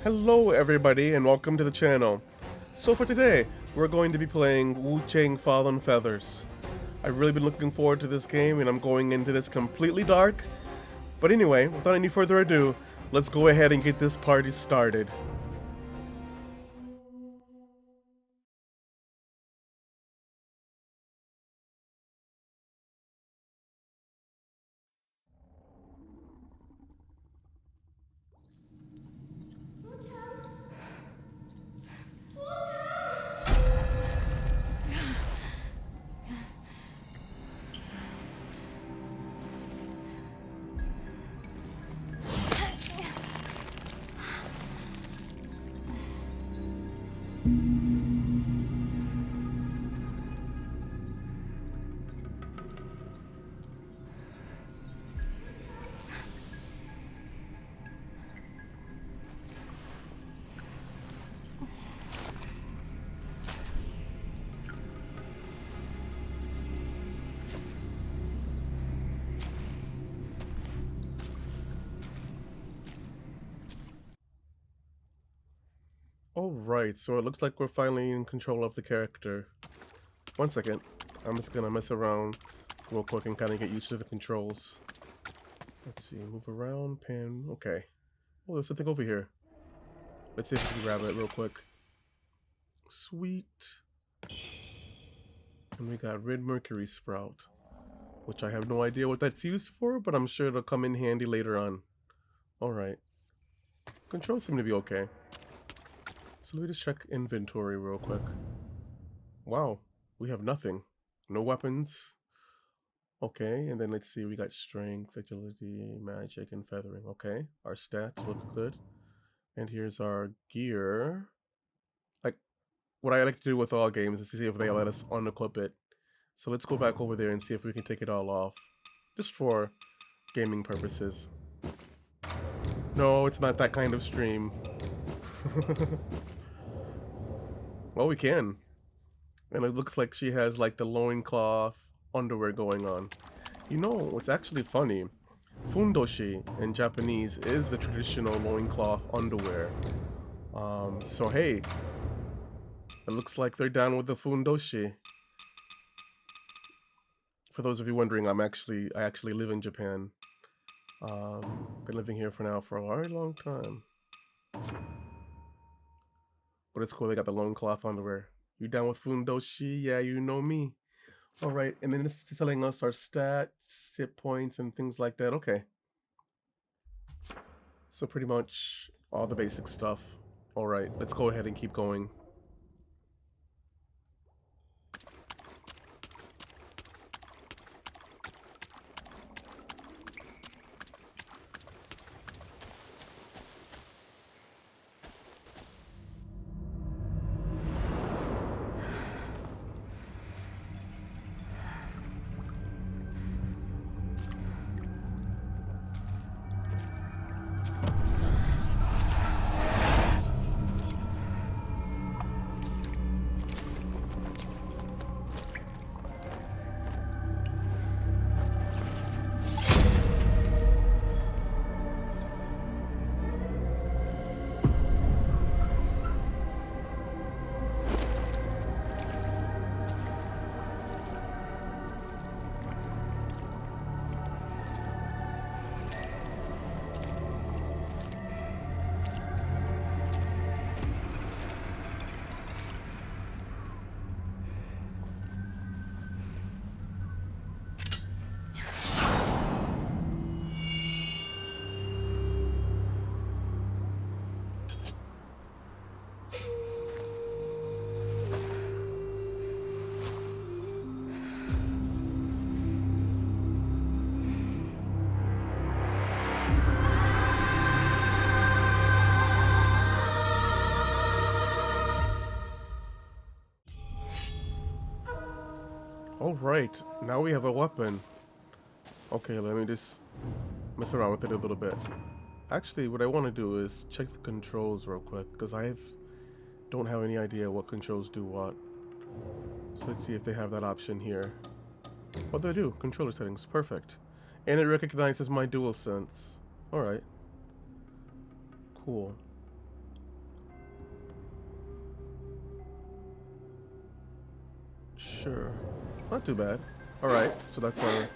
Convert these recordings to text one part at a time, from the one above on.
Hello everybody and welcome to the channel. So for today, we're going to be playing Wuchang Fallen Feathers. I've really been looking forward to this game and I'm going into this completely dark. But anyway, without any further ado, let's go ahead and get this party started. Alright, so it looks like we're finally in control of the character. One second, I'm just gonna mess around real quick and kind of get used to the controls. Let's see, move around, pan, okay. Oh, there's something over here. Let's see if we can grab it real quick. Sweet. And we got red mercury sprout, which I have no idea what that's used for, but I'm sure it'll come in handy later on. Alright. Controls seem to be okay. So let me just check inventory real quick. Wow, we have nothing. No weapons. Okay, and then let's see, we got strength, agility, magic, and feathering. Okay, our stats look good. And here's our gear. Like, what I like to do with all games is to see if they let us unequip it. So let's go back over there and see if we can take it all off. Just for gaming purposes. No, it's not that kind of stream. Well, we can. And it looks like she has like the loincloth underwear going on. You know, what's actually funny, fundoshi in Japanese is the traditional loincloth underwear. So hey, it looks like they're down with the fundoshi. For those of you wondering, I actually live in Japan. Been living here for a very long time. But it's cool, they got the loincloth underwear. You down with fundoshi? Yeah, you know me. Alright, and then it's telling us our stats, hit points, and things like that. Okay. So pretty much all the basic stuff. Alright, let's go ahead and keep going. Alright, now we have a weapon. Okay, let me just mess around with it a little bit. Actually, what I want to do is check the controls real quick, because don't have any idea what controls do what. So let's see if they have that option here. Oh, they do. Controller settings. Perfect. And it recognizes my DualSense. Alright. Cool. Sure. Not too bad. Alright, so that's our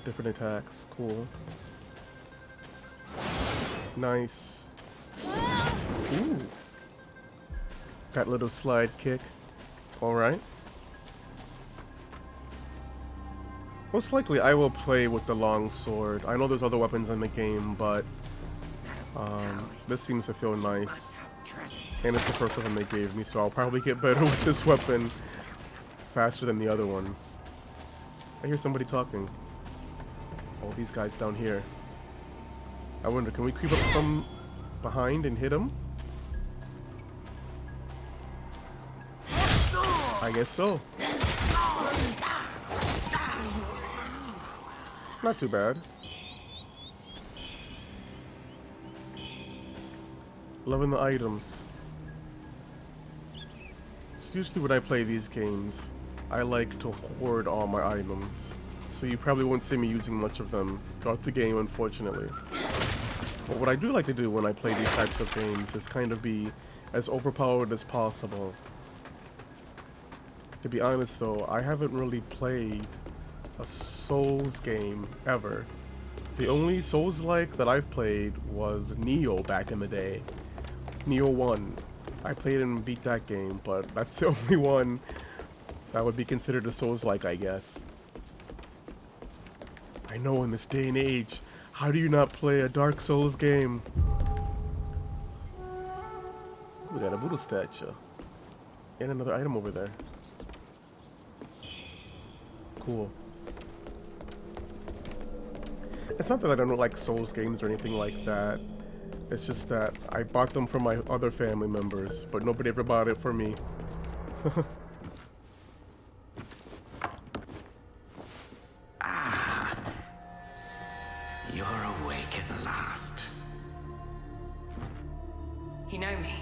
different attacks. Cool. Nice. Ooh. Got a little slide kick. Alright. Most likely I will play with the long sword. I know there's other weapons in the game, but this seems to feel nice. And it's the first weapon they gave me, so I'll probably get better with this weapon faster than the other ones. I hear somebody talking. Oh, these guys down here. I wonder, can we creep up from behind and hit them? I guess so. Not too bad. Loving the items. It's usually when I play these games, I like to hoard all my items. So you probably won't see me using much of them throughout the game, unfortunately. But what I do like to do when I play these types of games is kind of be as overpowered as possible. To be honest though, I haven't really played a Souls game ever. The only Souls-like that I've played was Nioh back in the day. Nioh 1. I played and beat that game, but that's the only one that would be considered a Souls-like, I guess. I know, in this day and age, how do you not play a Dark Souls game? We got a Buddha statue. And another item over there. Cool. It's not that I don't like Souls games or anything like that. It's just that I bought them for my other family members, but nobody ever bought it for me. Ah, you're awake at last. You know me?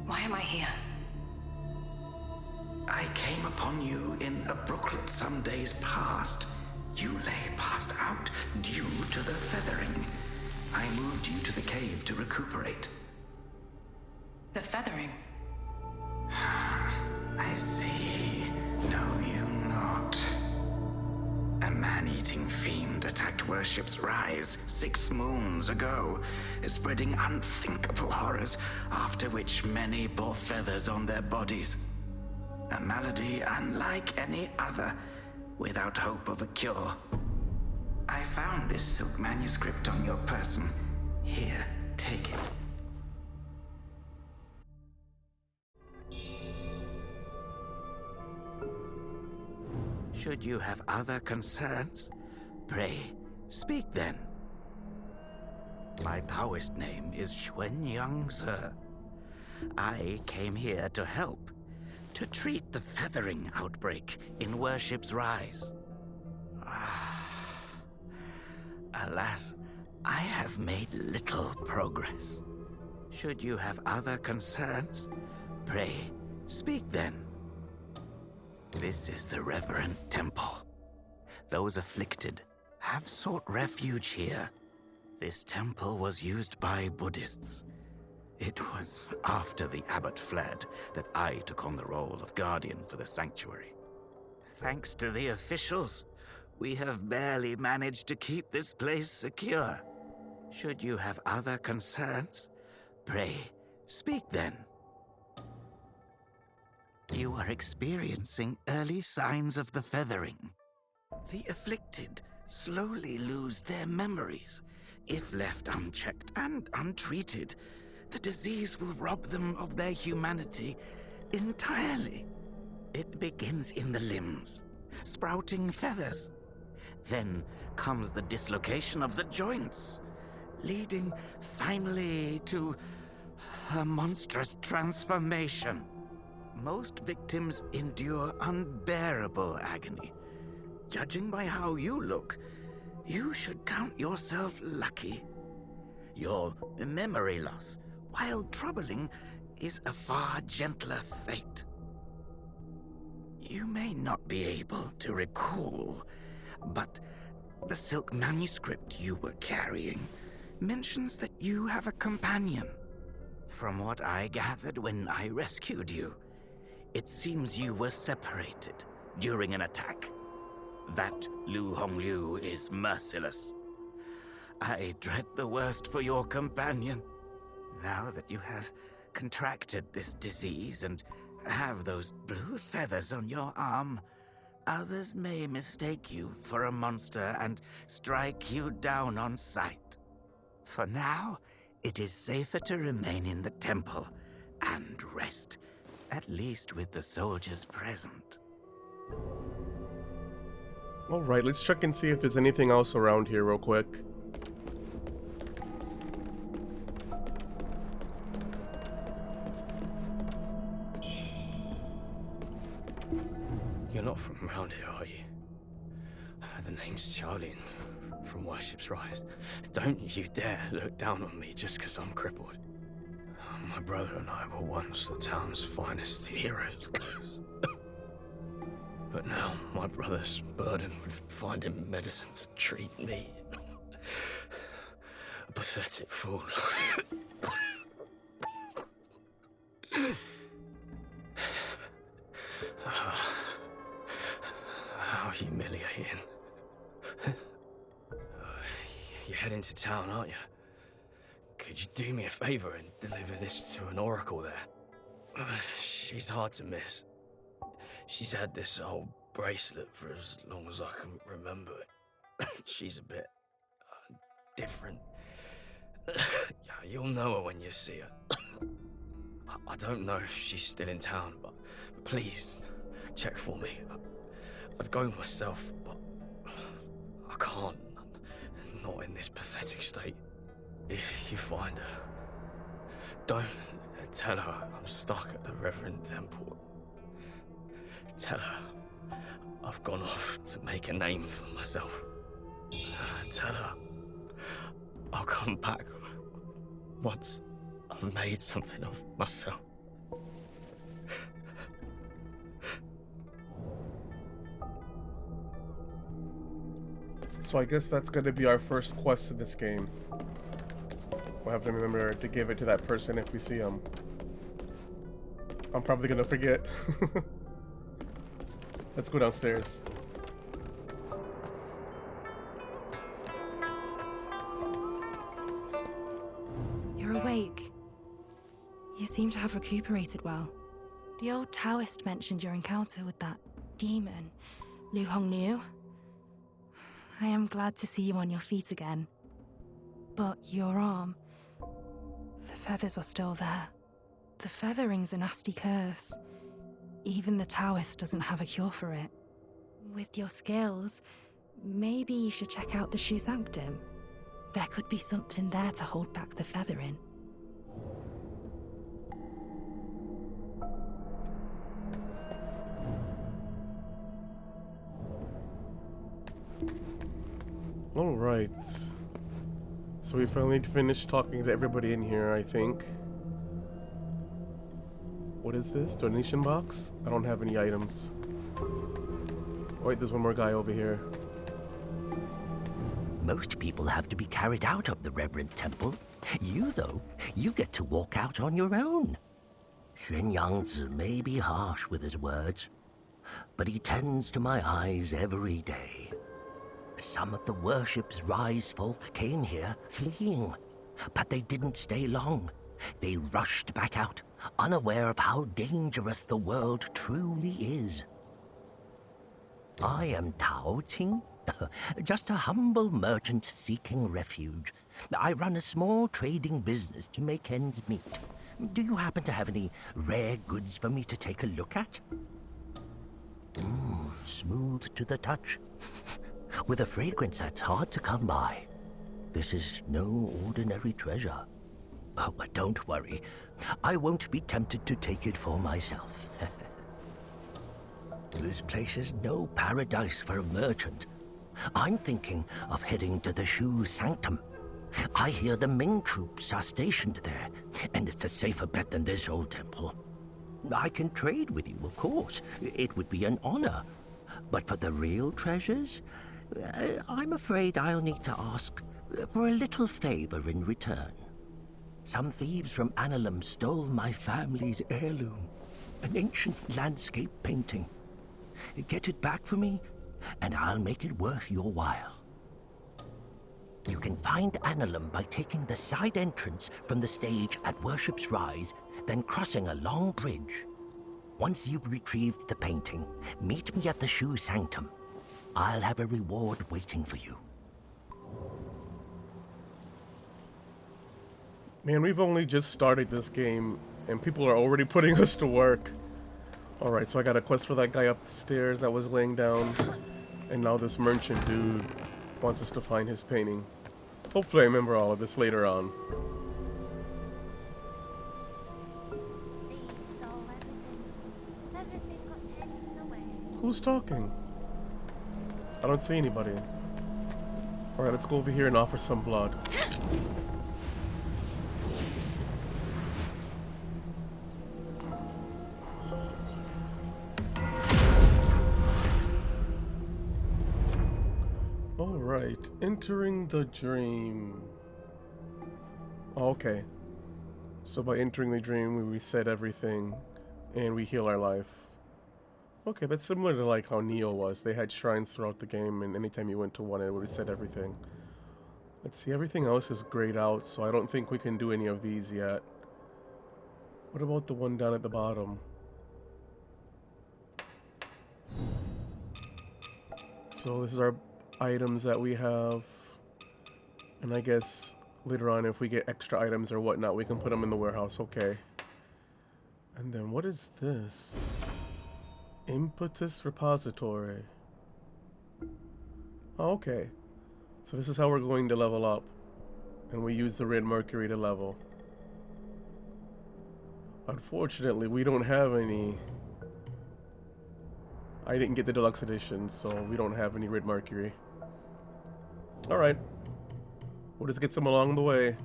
Why am I here? I came upon you in a brooklet some days past. You lay passed out due to the feathering. I moved you to the cave to recuperate. The feathering? I see. Know you not. A man-eating fiend attacked Worship's Rise 6 moons ago, spreading unthinkable horrors, after which many bore feathers on their bodies. A malady unlike any other, without hope of a cure. I found this silk manuscript on your person. Here, take it. Should you have other concerns, pray, speak then. My Taoist name is Xuanyang, sir. I came here to help, to treat the feathering outbreak in Worship's Rise. Alas, I have made little progress. Should you have other concerns, pray, speak then. This is the reverent temple. Those afflicted have sought refuge here. This temple was used by Buddhists. It was after the abbot fled that I took on the role of guardian for the sanctuary. Thanks to the officials, we have barely managed to keep this place secure. Should you have other concerns, pray, speak then. You are experiencing early signs of the feathering. The afflicted slowly lose their memories. If left unchecked and untreated, the disease will rob them of their humanity entirely. It begins in the limbs, sprouting feathers. Then comes the dislocation of the joints, leading finally to a monstrous transformation. Most victims endure unbearable agony. Judging by how you look, you should count yourself lucky. Your memory loss, while troubling, is a far gentler fate. You may not be able to recall, but the silk manuscript you were carrying mentions that you have a companion. From what I gathered when I rescued you, it seems you were separated during an attack. That Lu Hongliu is merciless. I dread the worst for your companion. Now that you have contracted this disease and have those blue feathers on your arm, others may mistake you for a monster and strike you down on sight. For now, it is safer to remain in the temple and rest, at least with the soldiers present. Alright, let's check and see if there's anything else around here real quick. You're not from around here, are you? The name's Charlene, from Worship's Rise. Don't you dare look down on me just because I'm crippled. My brother and I were once the town's finest heroes. But now my brother's burdened with finding medicine to treat me. A pathetic fool. How humiliating. You're heading to town, aren't you? Could you do me a favor and deliver this to an oracle there? She's hard to miss. She's had this old bracelet for as long as I can remember. She's a bit different. You'll know her when you see her. I don't know if she's still in town, but please check for me. I'd go myself, but I can't. Not in this pathetic state. If you find her, don't tell her I'm stuck at the Reverend Temple. Tell her I've gone off to make a name for myself. Tell her I'll come back once I've made something of myself. So I guess that's gonna be our first quest in this game. We'll have to remember to give it to that person if we see him. I'm probably gonna forget. Let's go downstairs. You're awake. You seem to have recuperated well. The old Taoist mentioned your encounter with that demon, Lu Hongliu. I am glad to see you on your feet again. But your arm, the feathers are still there. The feathering's a nasty curse. Even the Taoist doesn't have a cure for it. With your skills, maybe you should check out the Shu Sanctum. There could be something there to hold back the feathering. Alright. So we finally finished talking to everybody in here, I think. What is this? Donation box? I don't have any items. Wait, there's one more guy over here. Most people have to be carried out of the Reverend Temple. You, though, you get to walk out on your own. Xuan Yangzi may be harsh with his words, but he tends to my eyes every day. Some of the Worship's Rise folk came here fleeing, but they didn't stay long. They rushed back out, unaware of how dangerous the world truly is. I am Tao Qing, just a humble merchant seeking refuge. I run a small trading business to make ends meet. Do you happen to have any rare goods for me to take a look at? Smooth to the touch, with a fragrance that's hard to come by. This is no ordinary treasure. Oh, but don't worry. I won't be tempted to take it for myself. This place is no paradise for a merchant. I'm thinking of heading to the Shu Sanctum. I hear the Ming troops are stationed there, and it's a safer bet than this old temple. I can trade with you, of course. It would be an honor. But for the real treasures, I'm afraid I'll need to ask for a little favor in return. Some thieves from Annalum stole my family's heirloom, an ancient landscape painting. Get it back for me, and I'll make it worth your while. You can find Annalum by taking the side entrance from the stage at Worship's Rise, then crossing a long bridge. Once you've retrieved the painting, meet me at the Shoe Sanctum. I'll have a reward waiting for you. Man, we've only just started this game, and people are already putting us to work. Alright, so I got a quest for that guy up the stairs that was laying down. And now this merchant dude wants us to find his painting. Hopefully I remember all of this later on. Who's talking? I don't see anybody. Alright, let's go over here and offer some blood. Alright, entering the dream. Okay. So by entering the dream, we reset everything and we heal our life. Okay, that's similar to like how Neo was. They had shrines throughout the game, and anytime you went to one, it would reset everything. Let's see, everything else is grayed out, so I don't think we can do any of these yet. What about the one down at the bottom? So this is our items that we have, and I guess later on if we get extra items or whatnot, we can put them in the warehouse. Okay. And then what is this? Impetus repository. Oh, okay. So this is how we're going to level up, and we use the red mercury to level. Unfortunately, we don't have any. I didn't get the deluxe edition, so we don't have any red mercury. Alright. We'll just get some along the way.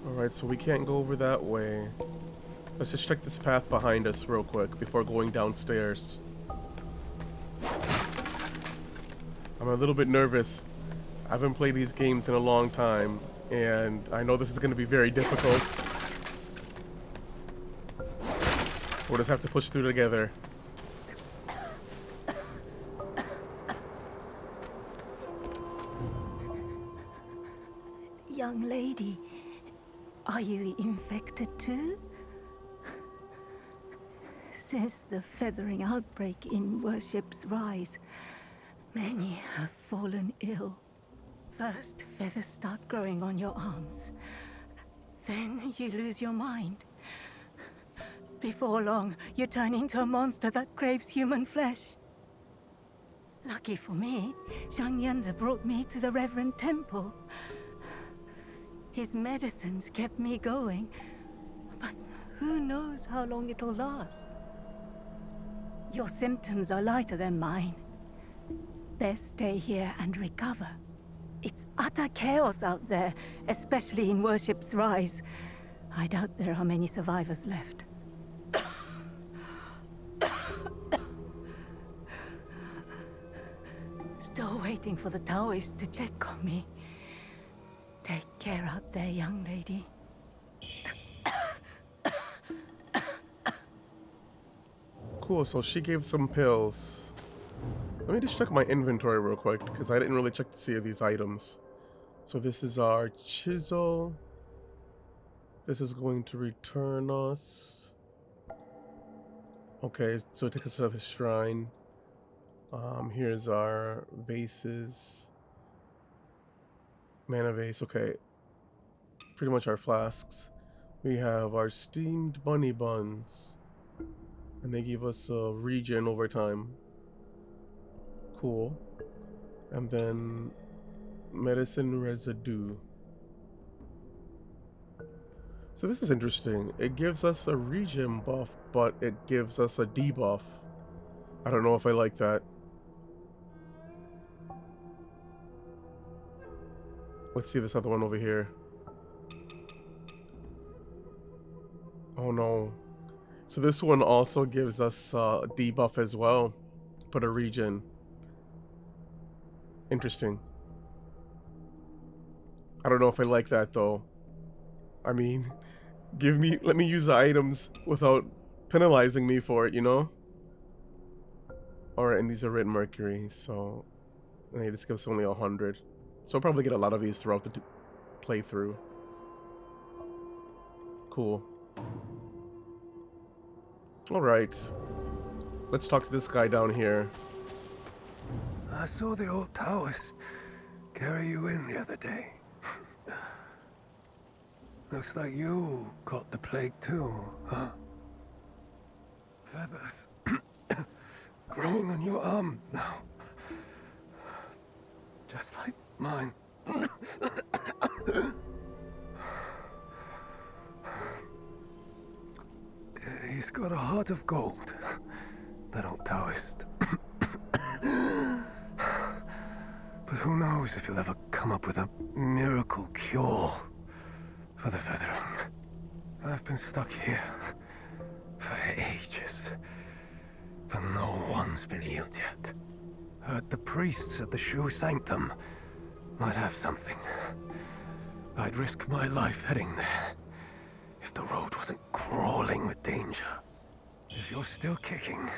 Alright, so we can't go over that way. Let's just check this path behind us real quick before going downstairs. I'm a little bit nervous. I haven't played these games in a long time, and I know this is going to be very difficult. We'll just have to push through together. Young lady, are you infected too? Since the feathering outbreak in Worship's Rise, many have fallen ill. First, feathers start growing on your arms. Then you lose your mind. Before long, you turn into a monster that craves human flesh. Lucky for me, Zhang Yanzi brought me to the Reverend Temple. His medicines kept me going, but who knows how long it'll last. Your symptoms are lighter than mine. Best stay here and recover. It's utter chaos out there, especially in Worship's Rise. I doubt there are many survivors left. Still waiting for the Taoists to check on me. Take care out there, young lady. Cool, so she gave some pills. Let me just check my inventory real quick, because I didn't really check to see these items. So this is our chisel. This is going to return us. Okay, so it takes us to the shrine. Here's our vases. Mana vase, okay. Pretty much our flasks. We have our steamed bunny buns. And they give us a regen over time. Cool. And then medicine residue. So this is interesting. It gives us a regen buff, but it gives us a debuff. I don't know if I like that. Let's see this other one over here. Oh no. So this one also gives us a debuff as well. Put a region. Interesting. I don't know if I like that though. I mean, let me use the items without penalizing me for it, you know? Alright, and these are red mercury, so hey, this gives only 100. So I'll probably get a lot of these throughout the playthrough. Cool. Alright. Let's talk to this guy down here. I saw the old Taoist carry you in the other day. Looks like you caught the plague too, huh? Feathers growing on your arm now. Just like mine. He's got a heart of gold, that old Taoist. But who knows if he'll ever come up with a miracle cure for the feathering. I've been stuck here for ages, but no one's been healed yet. Heard the priests at the Shu Sanctum might have something. I'd risk my life heading there if the road wasn't crawling with danger. If you're still kicking,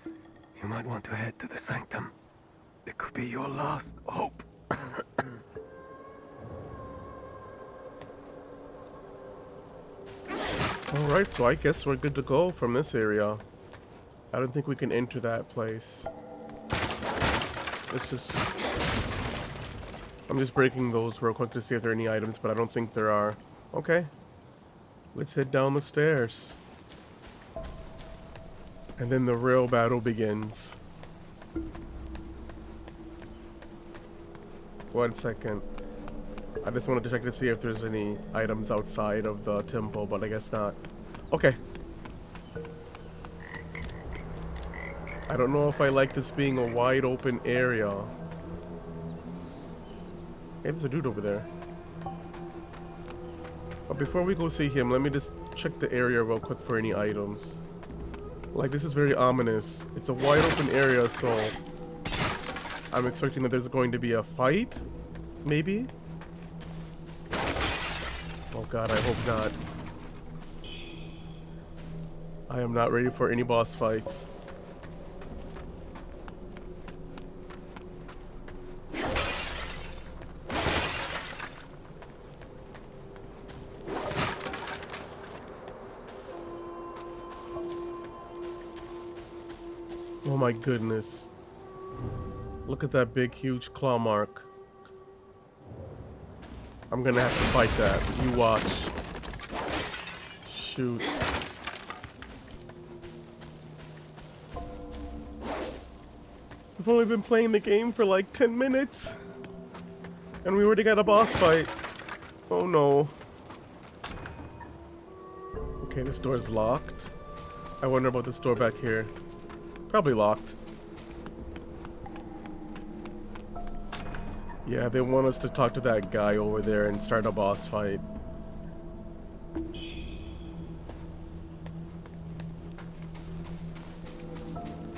you might want to head to the Sanctum. It could be your last hope. Alright, so I guess we're good to go from this area. I don't think we can enter that place. Let's just... I'm just breaking those real quick to see if there are any items, but I don't think there are. Okay. Let's head down the stairs. And then the real battle begins. 1 second. I just wanted to check to see if there's any items outside of the temple, but I guess not. Okay. I don't know if I like this being a wide open area. Hey, there's a dude over there. But before we go see him, let me just check the area real quick for any items. Like, this is very ominous. It's a wide open area, so I'm expecting that there's going to be a fight, maybe? Oh god, I hope not. I am not ready for any boss fights. Oh my goodness. Look at that big, huge claw mark. I'm gonna have to fight that. You watch. Shoot. We've only been playing the game for like 10 minutes. And we already got a boss fight. Oh no. Okay, this door's locked. I wonder about this door back here. Probably locked. Yeah, they want us to talk to that guy over there and start a boss fight.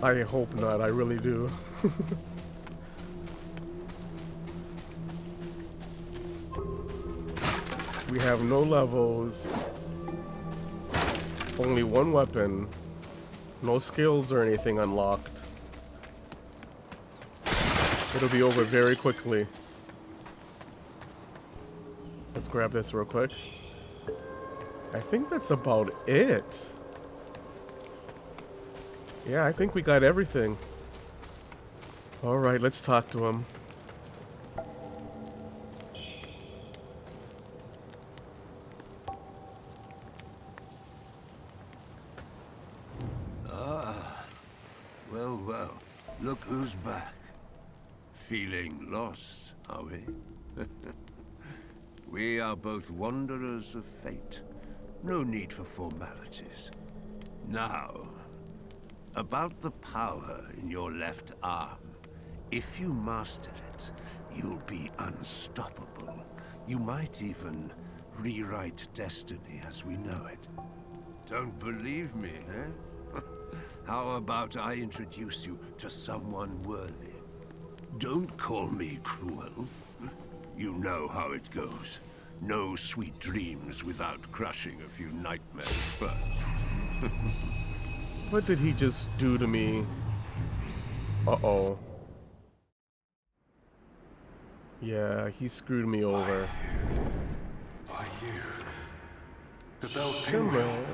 I hope not, I really do. We have no levels. Only one weapon. No skills or anything unlocked. It'll be over very quickly. Let's grab this real quick. I think that's about it. Yeah, I think we got everything. Alright, let's talk to him. Well, well, look who's back. Feeling lost, are we? We are both wanderers of fate. No need for formalities. Now, about the power in your left arm. If you master it, you'll be unstoppable. You might even rewrite destiny as we know it. Don't believe me, eh? How about I introduce you to someone worthy? Don't call me cruel. You know how it goes. No sweet dreams without crushing a few nightmares first. What did he just do to me? Uh-oh. Yeah, he screwed me over. By you. The bell Shimmer. pinwheel.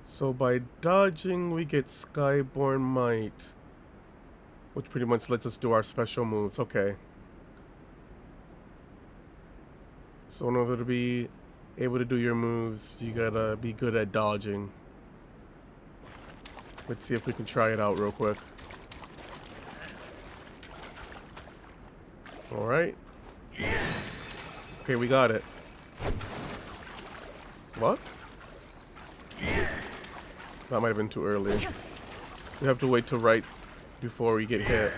So by dodging, we get Skyborn Might, which pretty much lets us do our special moves. Okay. So in order to be able to do your moves, you gotta be good at dodging. Let's see if we can try it out real quick. Alright. Okay, we got it. What? That might have been too early. We have to wait till right before we get hit.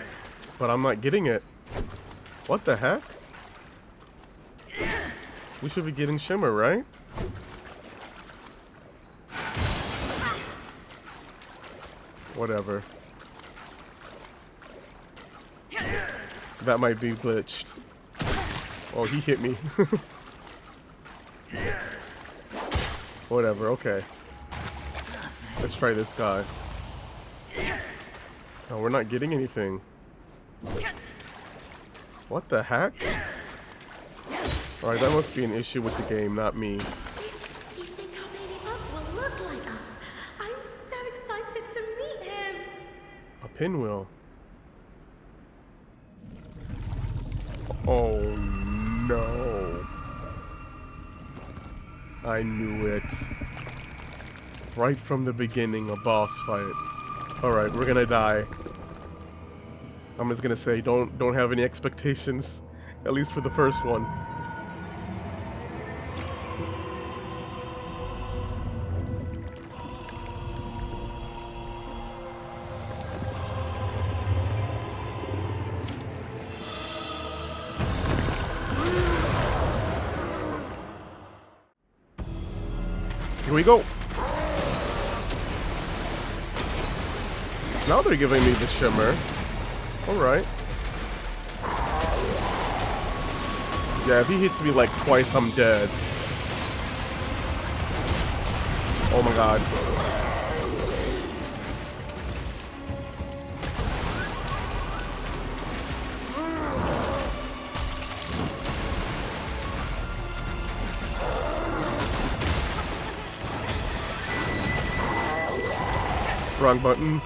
But I'm not getting it. What the heck? We should be getting Shimmer, right? Whatever. That might be glitched. Oh, he hit me. Whatever, okay. Let's try this guy. Oh, we're not getting anything. What the heck? Alright, that must be an issue with the game, not me. Do you think our baby bug will look like us? I'm so excited to meet him. A pinwheel. Oh no. I knew it. Right from the beginning, a boss fight. Alright, we're gonna die. I'm just gonna say, don't have any expectations. At least for the first one. Here we go. Now they're giving me the Shimmer. Alright. Yeah, if he hits me like twice, I'm dead. Oh my god. Wrong button.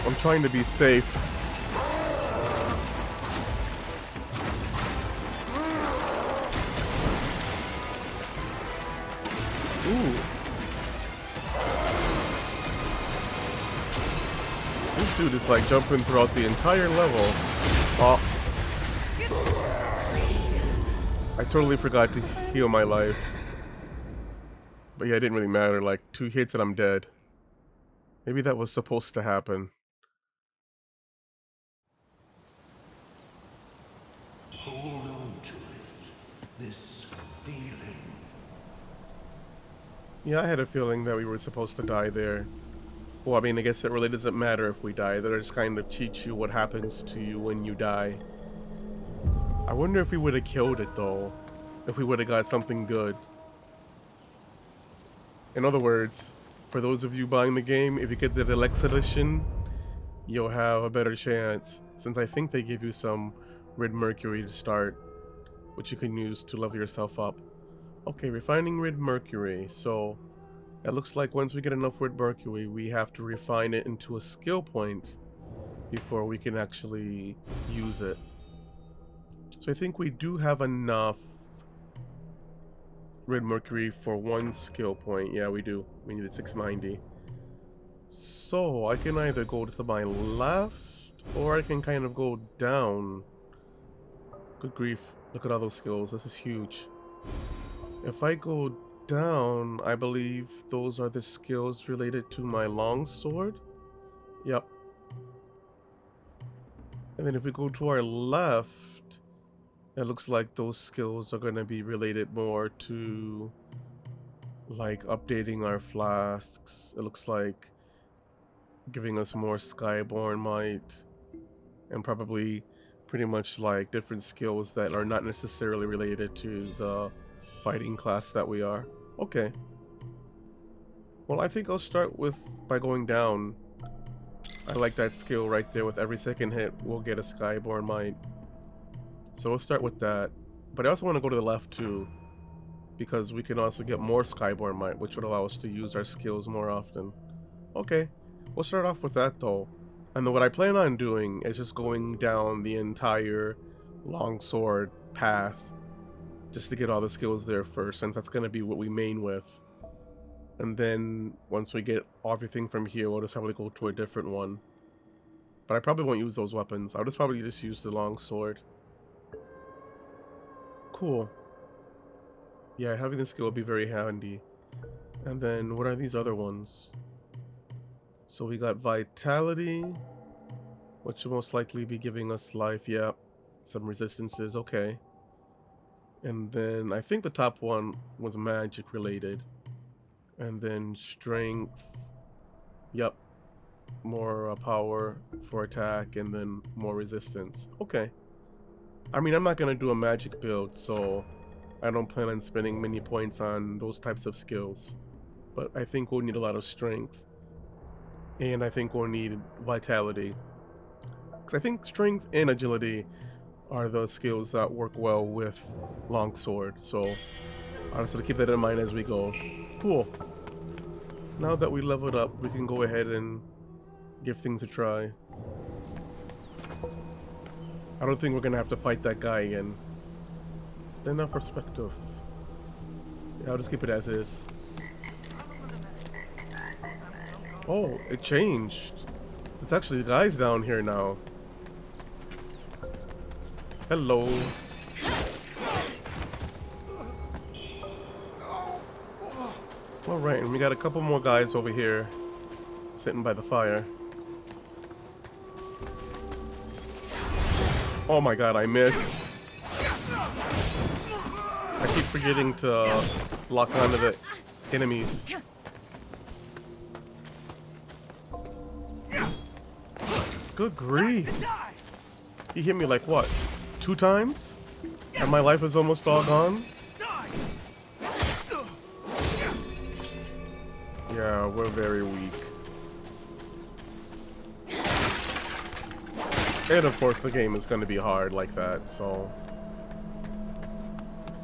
I'm trying to be safe. Ooh. This dude is like jumping throughout the entire level. Oh. I totally forgot to heal my life. But yeah, it didn't really matter. Like 2 hits and I'm dead. Maybe that was supposed to happen. Hold on to it. This feeling. Yeah, I had a feeling that we were supposed to die there. Well, I mean, I guess it really doesn't matter if we die. They just kind of teach you what happens to you when you die. I wonder if we would have killed it, though. If we would have got something good. In other words, for those of you buying the game, if you get the deluxe edition, you'll have a better chance. Since I think they give you some red mercury to start, which you can use to level yourself up. Okay, refining red mercury. So it looks like once we get enough red mercury, we have to refine it into a skill point before we can actually use it. So I think we do have enough red mercury for 1 skill point. Yeah, we do. We needed 690. So I can either go to my left or I can kind of go down. Good grief. Look at all those skills. This is huge. If I go down, I believe those are the skills related to my longsword. Yep. And then if we go to our left, it looks like those skills are going to be related more to like updating our flasks. It looks like giving us more Skyborn might, and probably pretty much like different skills that are not necessarily related to the fighting class that we are. Okay. Well, I think I'll start by going down. I like that skill right there. With every second hit, we'll get a Skyborn might. So we'll start with that. But I also want to go to the left too, because we can also get more Skyborn might, which would allow us to use our skills more often. Okay. We'll start off with that though. And then what I plan on doing is just going down the entire longsword path just to get all the skills there first, since that's going to be what we main with. And then once we get everything from here, we'll just probably go to a different one. But I probably won't use those weapons. I'll probably just use the longsword. Cool. Yeah, having the skill will be very handy. And then what are these other ones? So we got Vitality, which will most likely be giving us life. Yep. Some resistances. Okay. And then I think the top one was magic related. And then Strength. Yep. More power for attack, and then more resistance. Okay. I mean, I'm not going to do a magic build, so I don't plan on spending many points on those types of skills. But I think we'll need a lot of strength. And I think we'll need vitality. Because I think strength and agility are the skills that work well with longsword. So I'll just keep that in mind as we go. Cool. Now that we leveled up, we can go ahead and give things a try. I don't think we're going to have to fight that guy again. Stand up perspective. Yeah, I'll just keep it as is. Oh, it changed. There's actually guys down here now. Hello. Alright, and we got a couple more guys over here sitting by the fire. Oh my god, I missed. I keep forgetting to lock onto the enemies. Good grief. He hit me like what? 2 times? And my life is almost all gone? Yeah, we're very weak. And of course the game is going to be hard like that, so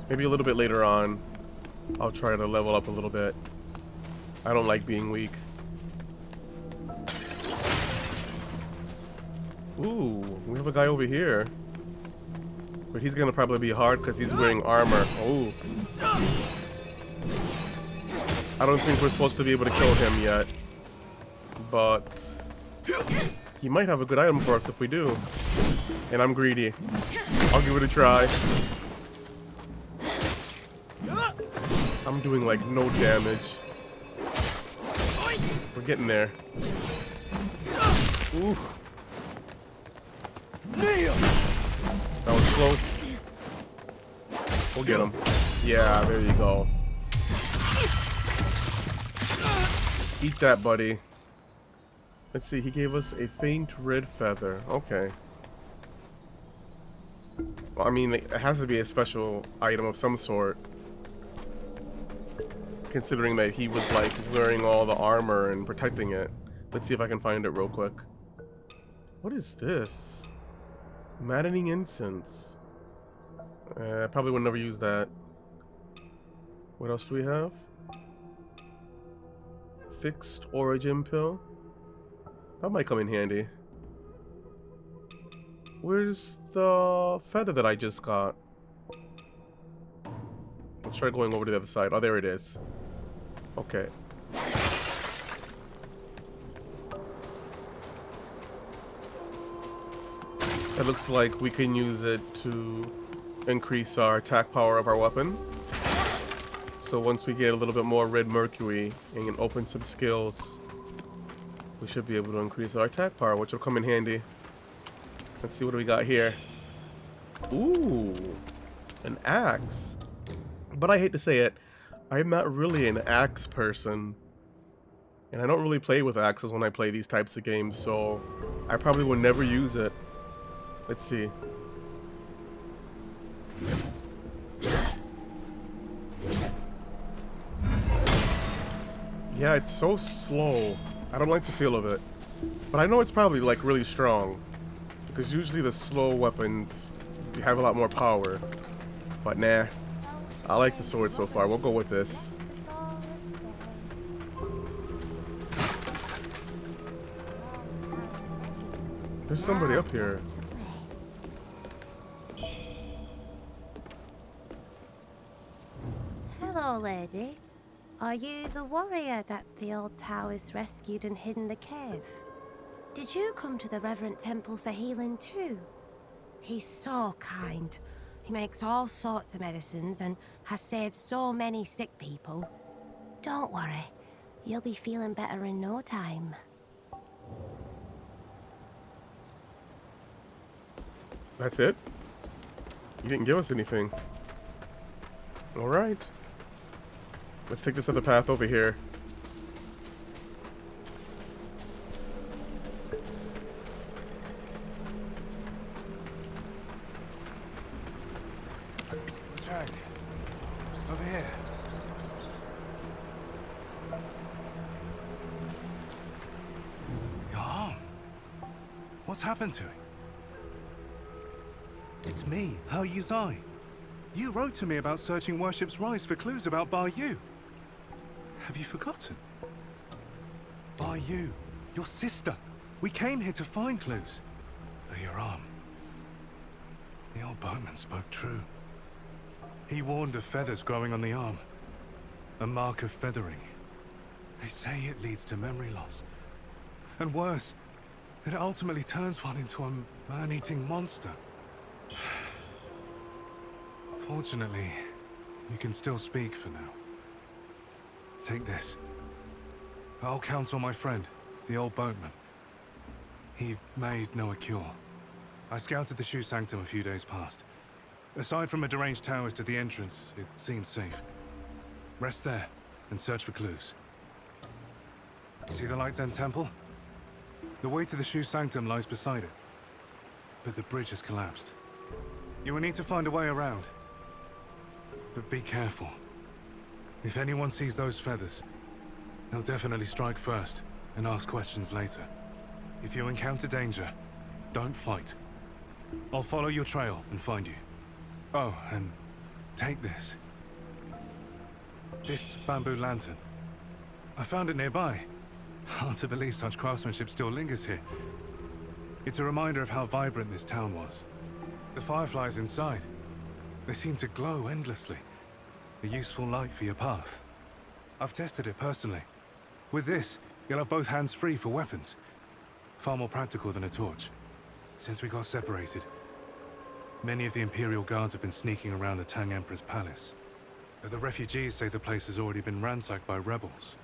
maybe a little bit later on I'll try to level up a little bit. I don't like being weak. Ooh, we have a guy over here. But he's gonna probably be hard because he's wearing armor. Ooh. I don't think we're supposed to be able to kill him yet. But he might have a good item for us if we do. And I'm greedy. I'll give it a try. I'm doing like no damage. We're getting there. Ooh. That was close. We'll get him. Yeah, there you go. Eat that, buddy. Let's see, he gave us a faint red feather. Okay. Well, I mean, it has to be a special item of some sort. Considering that he was like wearing all the armor and protecting it. Let's see if I can find it real quick. What is this? Maddening incense. I probably would never use that. What else do we have? Fixed origin pill. That might come in handy. Where's the feather that I just got? Let's try going over to the other side. Oh, there it is. Okay. It looks like we can use it to increase our attack power of our weapon. So once we get a little bit more red mercury and can open some skills, we should be able to increase our attack power, which will come in handy. Let's see what do we got here. Ooh, an axe. But I hate to say it, I'm not really an axe person. And I don't really play with axes when I play these types of games, so I probably will never use it. Let's see. Yeah, it's so slow. I don't like the feel of it. But I know it's probably like really strong. Because usually the slow weapons have a lot more power. But nah. I like the sword so far. We'll go with this. There's somebody up here. Hello, lady. Are you the warrior that the old Taoist rescued and hid in the cave? Did you come to the Reverend Temple for healing too? He's so kind. He makes all sorts of medicines and has saved so many sick people. Don't worry. You'll be feeling better in no time. That's it? You didn't give us anything. Alright. Let's take this other path over here. Wuchang, over here. Your arm. What's happened to it? It's me, He Yuzai. You wrote to me about searching Worship's Rise for clues about Bar Yu. Have you forgotten? Bar Yu, your sister. We came here to find clues. But your arm. The old boatman spoke true. He warned of feathers growing on the arm. A mark of feathering. They say it leads to memory loss. And worse, that it ultimately turns one into a man-eating monster. Fortunately, you can still speak for now. Take this. I'll counsel my friend, the old boatman. He may know a cure. I scouted the Shu Sanctum a few days past. Aside from a deranged Taoist at the entrance, it seems safe. Rest there and search for clues. See the Light Zen Temple? The way to the Shu Sanctum lies beside it. But the bridge has collapsed. You will need to find a way around. But be careful. If anyone sees those feathers, they'll definitely strike first and ask questions later. If you encounter danger, don't fight. I'll follow your trail and find you. Oh, and take this. This bamboo lantern. I found it nearby. Hard to believe such craftsmanship still lingers here. It's a reminder of how vibrant this town was. The fireflies inside. They seem to glow endlessly. A useful light for your path. I've tested it personally. With this, you'll have both hands free for weapons. Far more practical than a torch. Since we got separated, many of the Imperial Guards have been sneaking around the Tang Emperor's palace. But the refugees say the place has already been ransacked by rebels.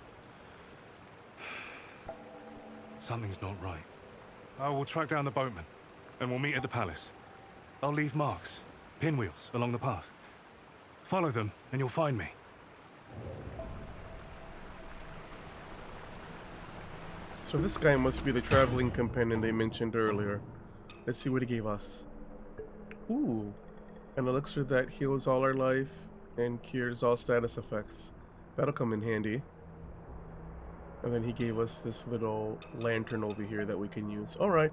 Something's not right. I will track down the boatman, and we'll meet at the palace. I'll leave marks, pinwheels, along the path. Follow them, and you'll find me. So this guy must be the traveling companion they mentioned earlier. Let's see what he gave us. Ooh, an elixir that heals all our life and cures all status effects. That'll come in handy. And then he gave us this little lantern over here that we can use. Alright.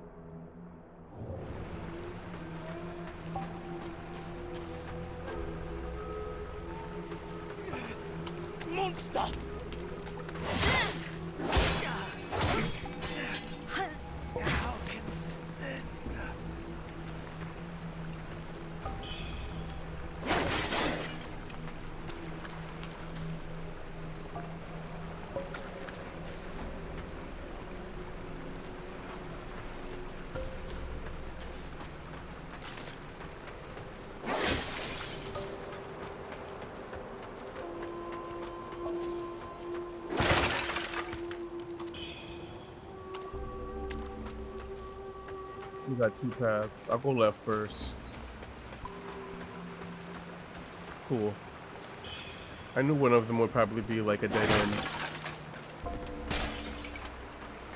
Monster! How can this... got two paths. I'll go left first. Cool. I knew one of them would probably be like a dead end.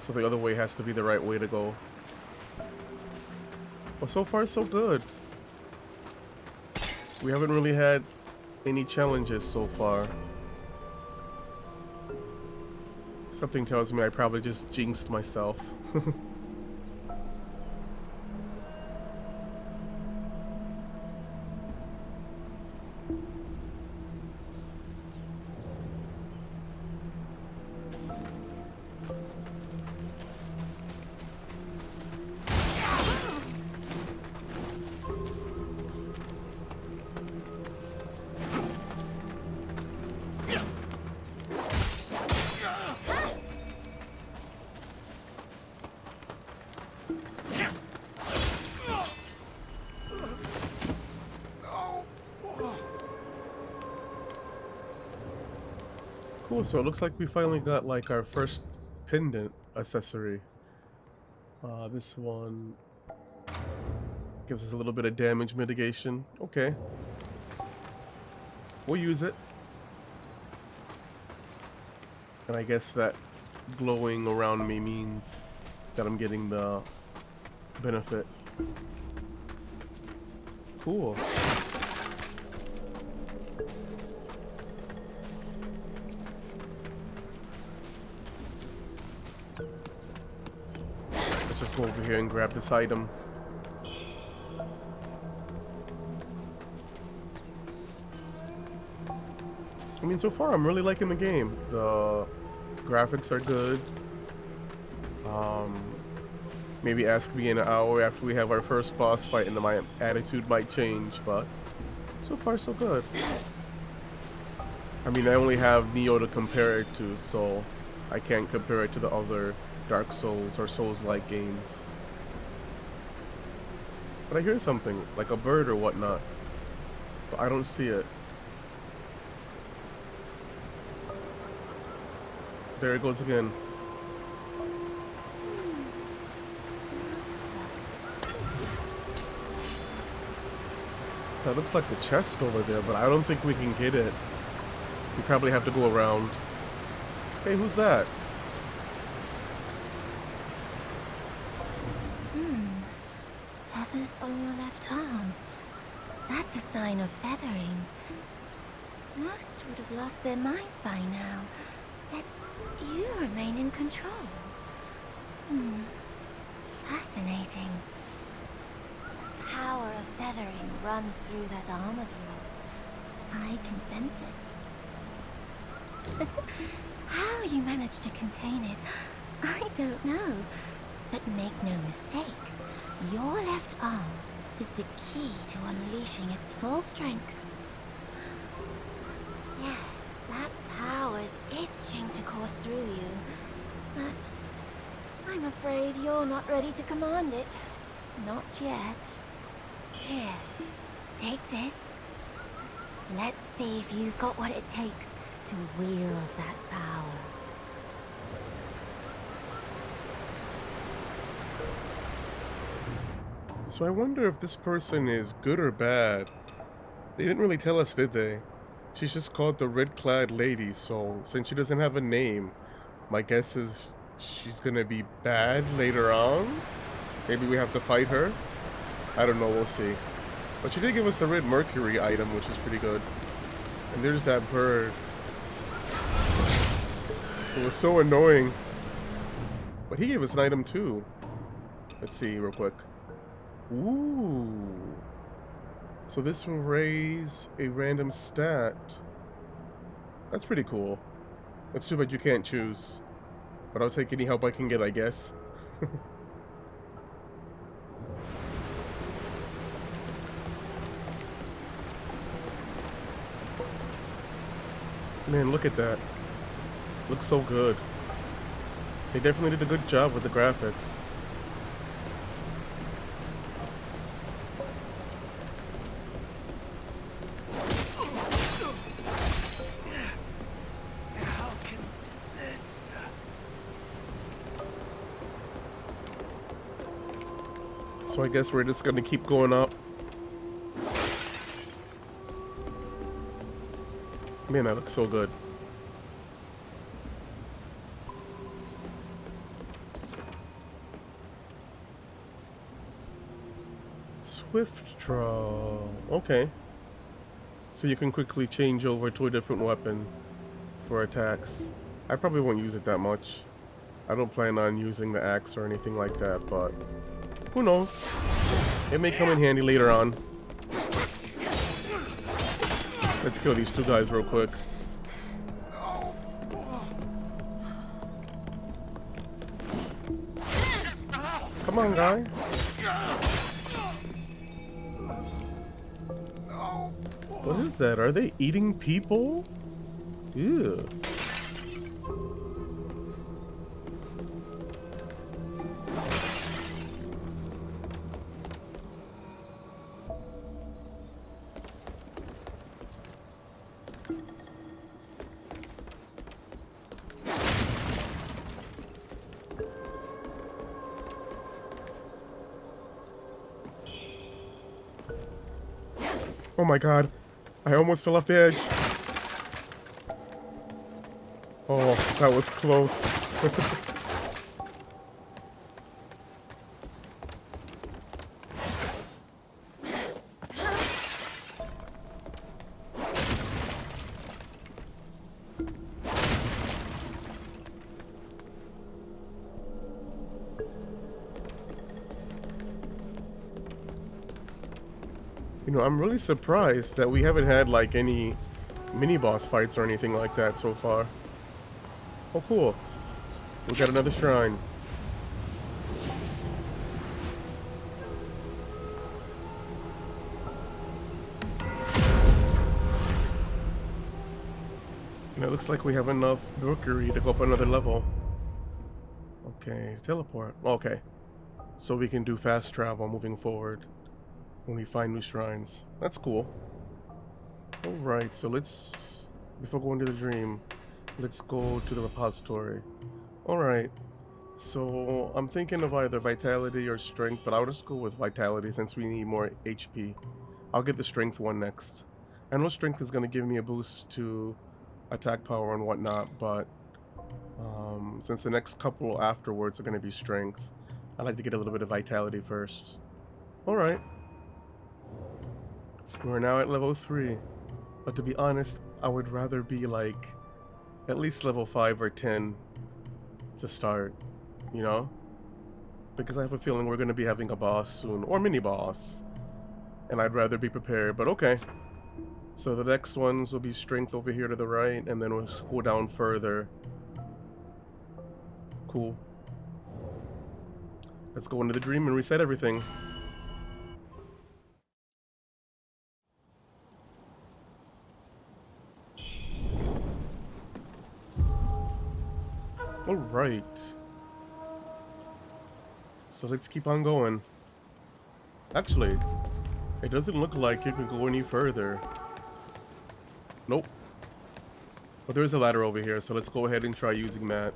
So the other way has to be the right way to go. Well, so far so good. We haven't really had any challenges so far. Something tells me I probably just jinxed myself. Cool, so it looks like we finally got like our first pendant accessory. This one gives us a little bit of damage mitigation. Okay. We'll use it. And I guess that glowing around me means that I'm getting the benefit. Cool. Let's just go over here and grab this item. I mean, so far I'm really liking the game. The graphics are good. Maybe ask me in an hour after we have our first boss fight and then my attitude might change, but so far so good. I mean, I only have Neo to compare it to, so I can't compare it to the other Dark Souls or Souls-like games. But I hear something, like a bird or whatnot, but I don't see it. There it goes again. That looks like the chest over there, but I don't think we can get it. We probably have to go around. Hey, who's that? Feathers on your left arm. That's a sign of feathering. Most would have lost their minds by now. Yet you remain in control. Fascinating. The power of feathering runs through that arm of yours. I can sense it. How you manage to contain it, I don't know. But make no mistake, your left arm is the key to unleashing its full strength. Yes, that power's itching to course through you, but I'm afraid you're not ready to command it. Not yet. Here, take this. Let's see if you've got what it takes to wield that power. So I wonder if this person is good or bad. They didn't really tell us, did they? She's just called the red-clad lady, so since she doesn't have a name, my guess is she's gonna be bad later on? Maybe we have to fight her? I don't know, we'll see. But she did give us a red mercury item, which is pretty good. And there's that bird. It was so annoying. But he gave us an item too. Let's see real quick. Ooh. So this will raise a random stat. That's pretty cool. It's too bad you can't choose. But I'll take any help I can get, I guess. Man, look at that. Looks so good. They definitely did a good job with the graphics. So I guess we're just gonna keep going up. Man, that looks so good. Swift draw. Okay. So you can quickly change over to a different weapon for attacks. I probably won't use it that much. I don't plan on using the axe or anything like that, but who knows? It may come in handy later on. Let's kill these two guys real quick. Come on, guy. What is that? Are they eating people? Ew. Oh my god. I almost fell off the edge. Oh, that was close. You know, I'm really surprised that we haven't had like any mini boss fights or anything like that so far. Oh, cool. We got another shrine. And it looks like we have enough Mercury to go up another level. Okay, teleport. Okay. So we can do fast travel moving forward when we find new shrines. That's cool. Alright, so let's, before going to the dream, let's go to the repository. Alright, so I'm thinking of either vitality or strength, but I'll just go with vitality since we need more HP. I'll get the strength one next. I know strength is going to give me a boost to attack power and whatnot, but since the next couple afterwards are going to be strength, I'd like to get a little bit of vitality first. Alright. We're now at level 3. But to be honest, I would rather be like at least level 5 or 10 to start, you know? Because I have a feeling we're going to be having a boss soon, or mini boss. And I'd rather be prepared, but okay. So the next ones will be strength over here to the right, and then we'll go down further. Cool. Let's go into the dream and reset everything. Alright. So let's keep on going. Actually, it doesn't look like you can go any further. Nope. But there's a ladder over here, so let's go ahead and try using that.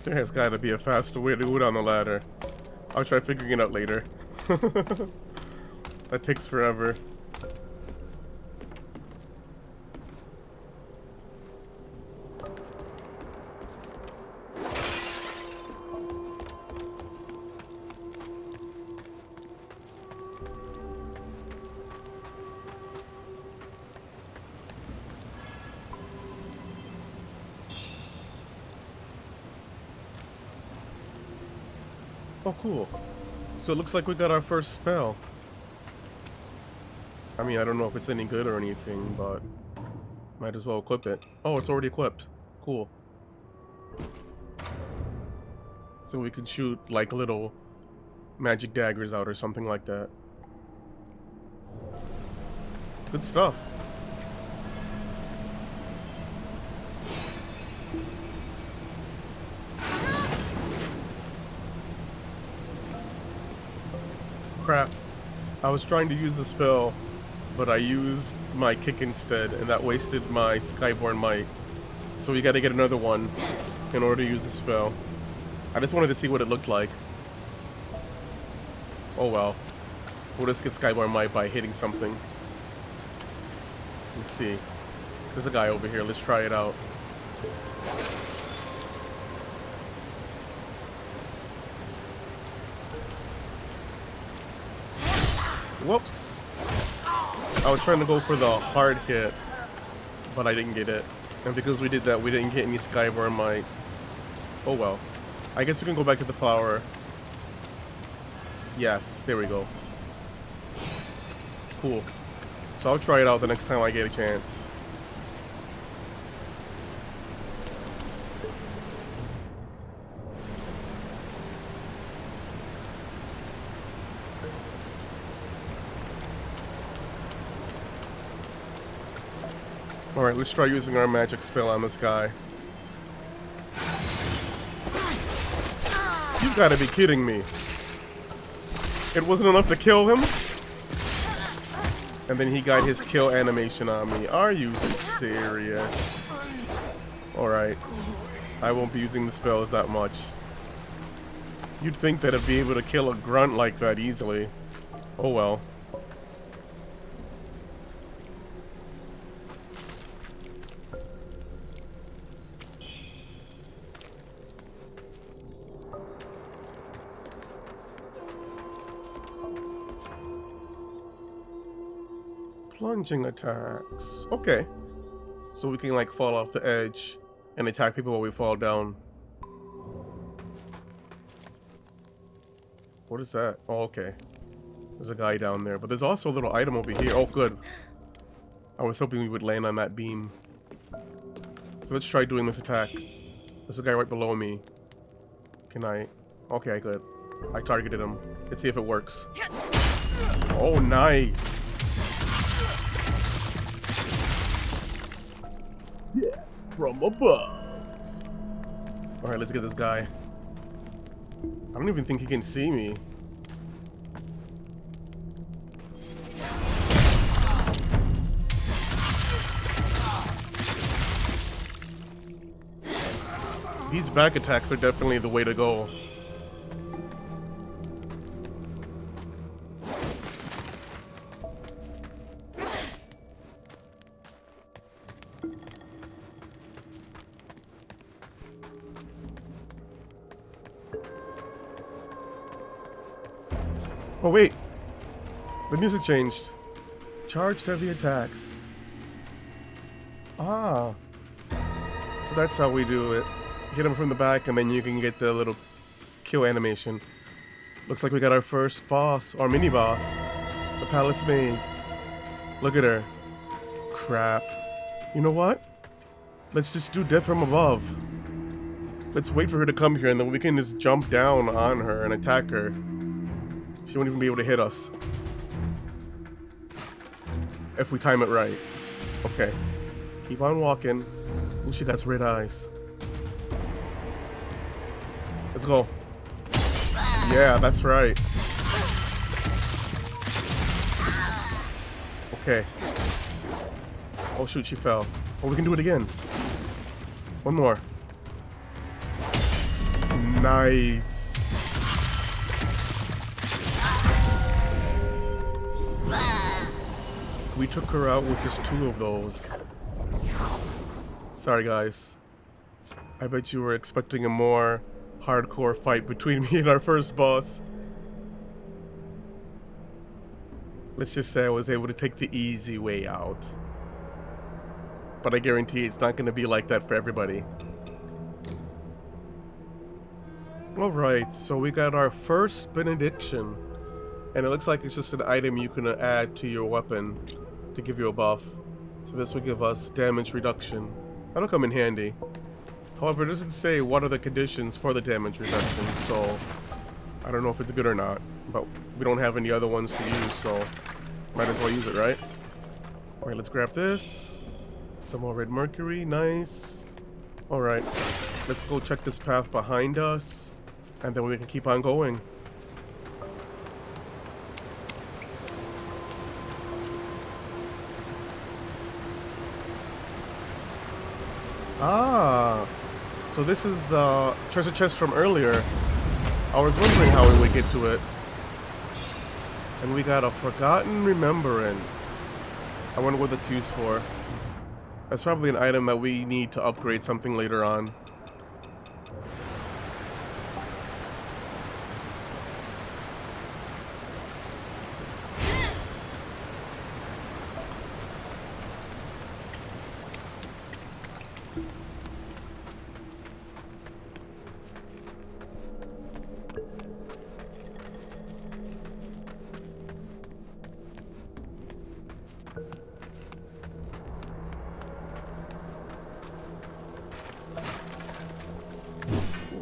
There has got to be a faster way to go down the ladder. I'll try figuring it out later. That takes forever. Oh, cool. So it looks like we got our first spell. I mean, I don't know if it's any good or anything, but might as well equip it. Oh, it's already equipped. Cool. So we can shoot like little magic daggers out or something like that. Good stuff. Crap. I was trying to use the spell, but I used my kick instead, and that wasted my Skyborn Might. So we gotta get another one in order to use the spell. I just wanted to see what it looked like. Oh well. We'll just get Skyborn Might by hitting something. Let's see. There's a guy over here. Let's try it out. Whoops. I was trying to go for the hard hit, but I didn't get it. And because we did that, we didn't get any Skyborn Might. Oh well. I guess we can go back to the flower. Yes, there we go. Cool. So I'll try it out the next time I get a chance. Alright, let's try using our magic spell on this guy. You gotta be kidding me. It wasn't enough to kill him? And then he got his kill animation on me. Are you serious? Alright. I won't be using the spells that much. You'd think that I'd be able to kill a grunt like that easily. Oh well. Plunging attacks. Okay. So we can like fall off the edge and attack people while we fall down. What is that? Oh, okay. There's a guy down there, but there's also a little item over here. Oh, good. I was hoping we would land on that beam. So let's try doing this attack. There's a guy right below me. Can I? Okay, good. I targeted him. Let's see if it works. Oh, nice. Yeah, from above. Alright, let's get this guy. I don't even think he can see me. These back attacks are definitely the way to go. Oh wait, the music changed. Charged heavy attacks. Ah, so that's how we do it. Hit him from the back and then you can get the little kill animation. Looks like we got our first boss, or mini boss, the Palace Maid. Look at her. Crap. You know what? Let's just do death from above. Let's wait for her to come here and then we can just jump down on her and attack her. She won't even be able to hit us. If we time it right. Okay. Keep on walking. Ooh, she got red eyes. Let's go. Yeah, that's right. Okay. Oh shoot, she fell. Oh, we can do it again. One more. Nice. We took her out with just 2 of those. Sorry guys. I bet you were expecting a more hardcore fight between me and our first boss. Let's just say I was able to take the easy way out. But I guarantee it's not going to be like that for everybody. Alright, so we got our first benediction. And it looks like it's just an item you can add to your weapon to give you a buff. So this will give us damage reduction. That'll come in handy. However, it doesn't say what are the conditions for the damage reduction, so I don't know if it's good or not. But we don't have any other ones to use, so might as well use it, right? Alright, let's grab this. Some more red mercury, nice. Alright, let's go check this path behind us, and then we can keep on going. Ah, so this is the treasure chest from earlier. I was wondering how we would get to it. And we got a forgotten remembrance. I wonder what that's used for. That's probably an item that we need to upgrade something later on.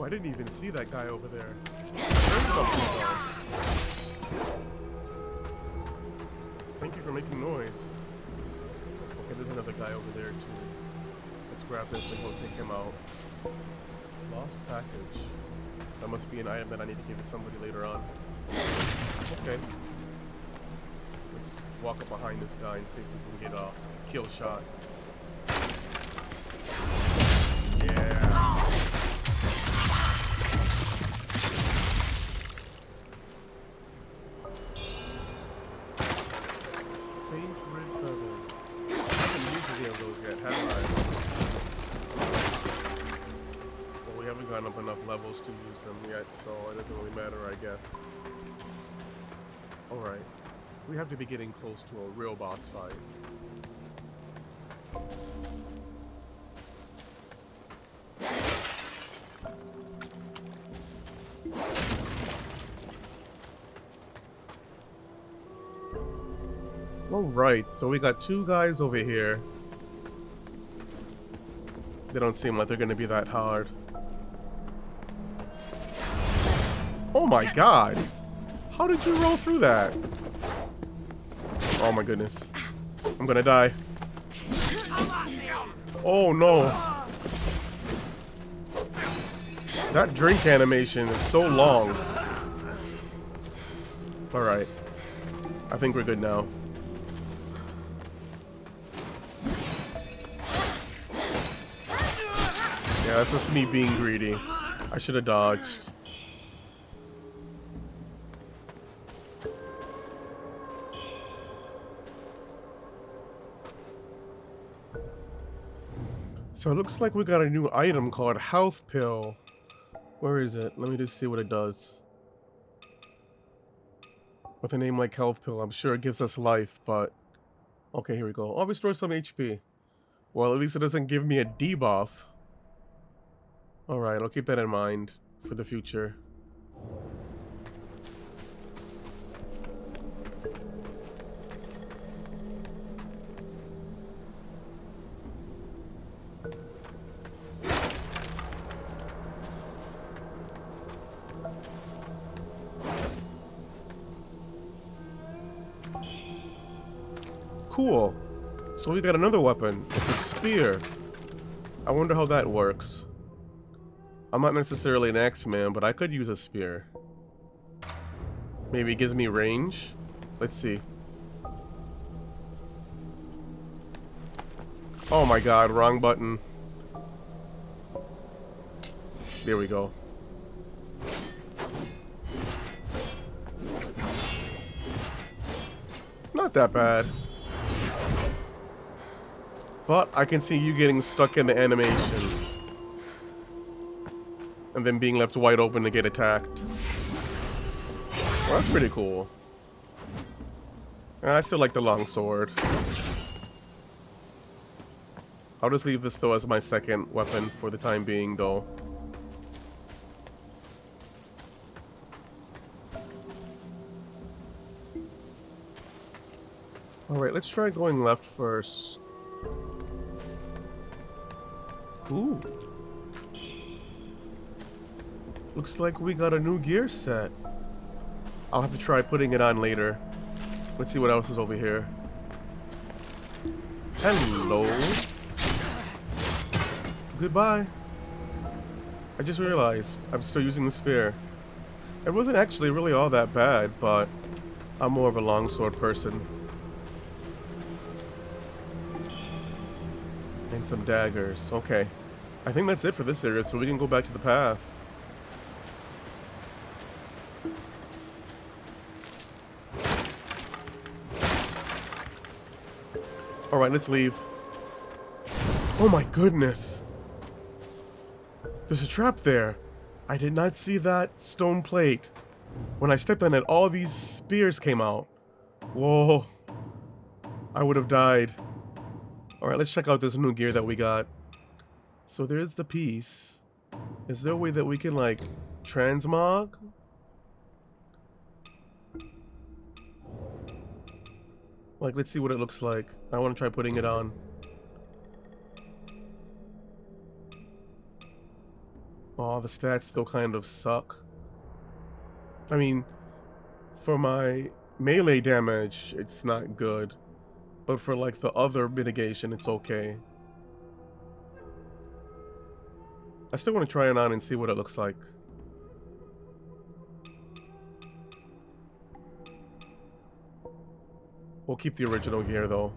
I didn't even see that guy over there. Thank you for making noise. Okay, there's another guy over there too. Let's grab this and go take him out. Lost package. That must be an item that I need to give to somebody later on. Okay. Let's walk up behind this guy and see if we can get a kill shot. Yeah. Up enough levels to use them yet, so it doesn't really matter, I guess. Alright. We have to be getting close to a real boss fight. Alright, so we got two guys over here. They don't seem like they're gonna be that hard. Oh my god! How did you roll through that? Oh my goodness. I'm gonna die. Oh no. That drink animation is so long. Alright. I think we're good now. Yeah, that's just me being greedy. I should have dodged. So it looks like we got a new item called Health Pill. Where is it? Let me just see what it does. With a name like Health Pill, I'm sure it gives us life, but... Okay, here we go. Oh, restore some HP. Well, at least it doesn't give me a debuff. Alright, I'll keep that in mind for the future. Cool. So we got another weapon. It's a spear. I wonder how that works. I'm not necessarily an X-Man, but I could use a spear. Maybe it gives me range? Let's see. Oh my god, wrong button. There we go. Not that bad. But I can see you getting stuck in the animation. And then being left wide open to get attacked. Well, that's pretty cool. I still like the long sword. I'll just leave this though as my second weapon for the time being though. Alright, let's try going left first. Ooh. Looks like we got a new gear set. I'll have to try putting it on later. Let's see what else is over here. Hello. Goodbye. I just realized I'm still using the spear. It wasn't actually really all that bad, but I'm more of a longsword person. And some daggers. Okay. I think that's it for this area, so we can go back to the path. Alright, let's leave. Oh my goodness. There's a trap there. I did not see that stone plate. When I stepped on it, all these spears came out. Whoa. I would have died. Alright, let's check out this new gear that we got. So there's the piece. Is there a way that we can, like, transmog? Like, let's see what it looks like. I want to try putting it on. Oh, the stats still kind of suck. I mean, for my melee damage, it's not good. But for, like, the other mitigation, it's okay. I still want to try it on and see what it looks like. We'll keep the original gear, though.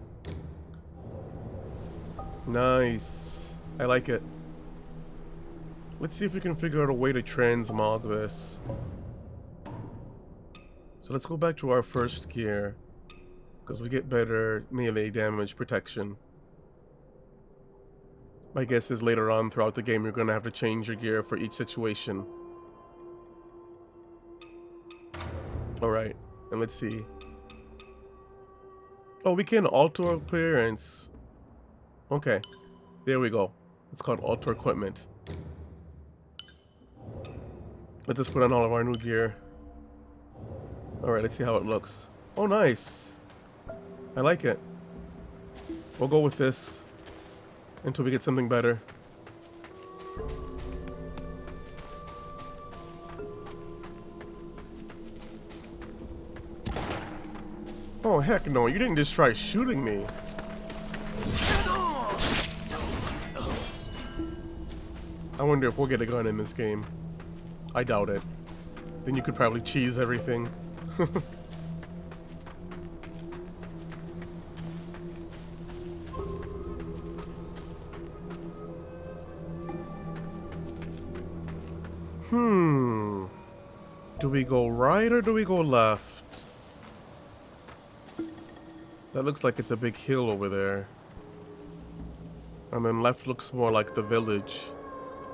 Nice. I like it. Let's see if we can figure out a way to transmog this. So let's go back to our first gear, because we get better melee damage protection. My guess is later on throughout the game you're going to have to change your gear for each situation. Alright, and let's see. Oh, we can alter appearance. Okay, there we go. It's called alter equipment. Let's just put on all of our new gear. Alright, let's see how it looks. Oh, nice. I like it. We'll go with this until we get something better. Oh, heck no. You didn't just try shooting me. I wonder if we'll get a gun in this game. I doubt it. Then you could probably cheese everything. Do we go right or do we go left? That looks like it's a big hill over there. And then left looks more like the village.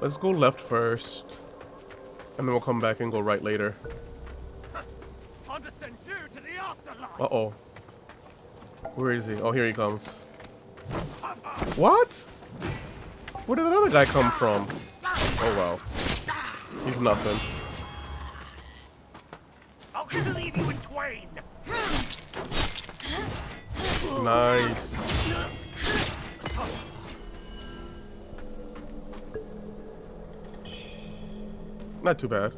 Let's go left first. And then we'll come back and go right later. Time to send you to the afterlife. Uh-oh. Where is he? Oh, here he comes. What? Where did that other guy come from? Oh, wow. He's nothing. I'll cleave you in twain. Nice. Not too bad.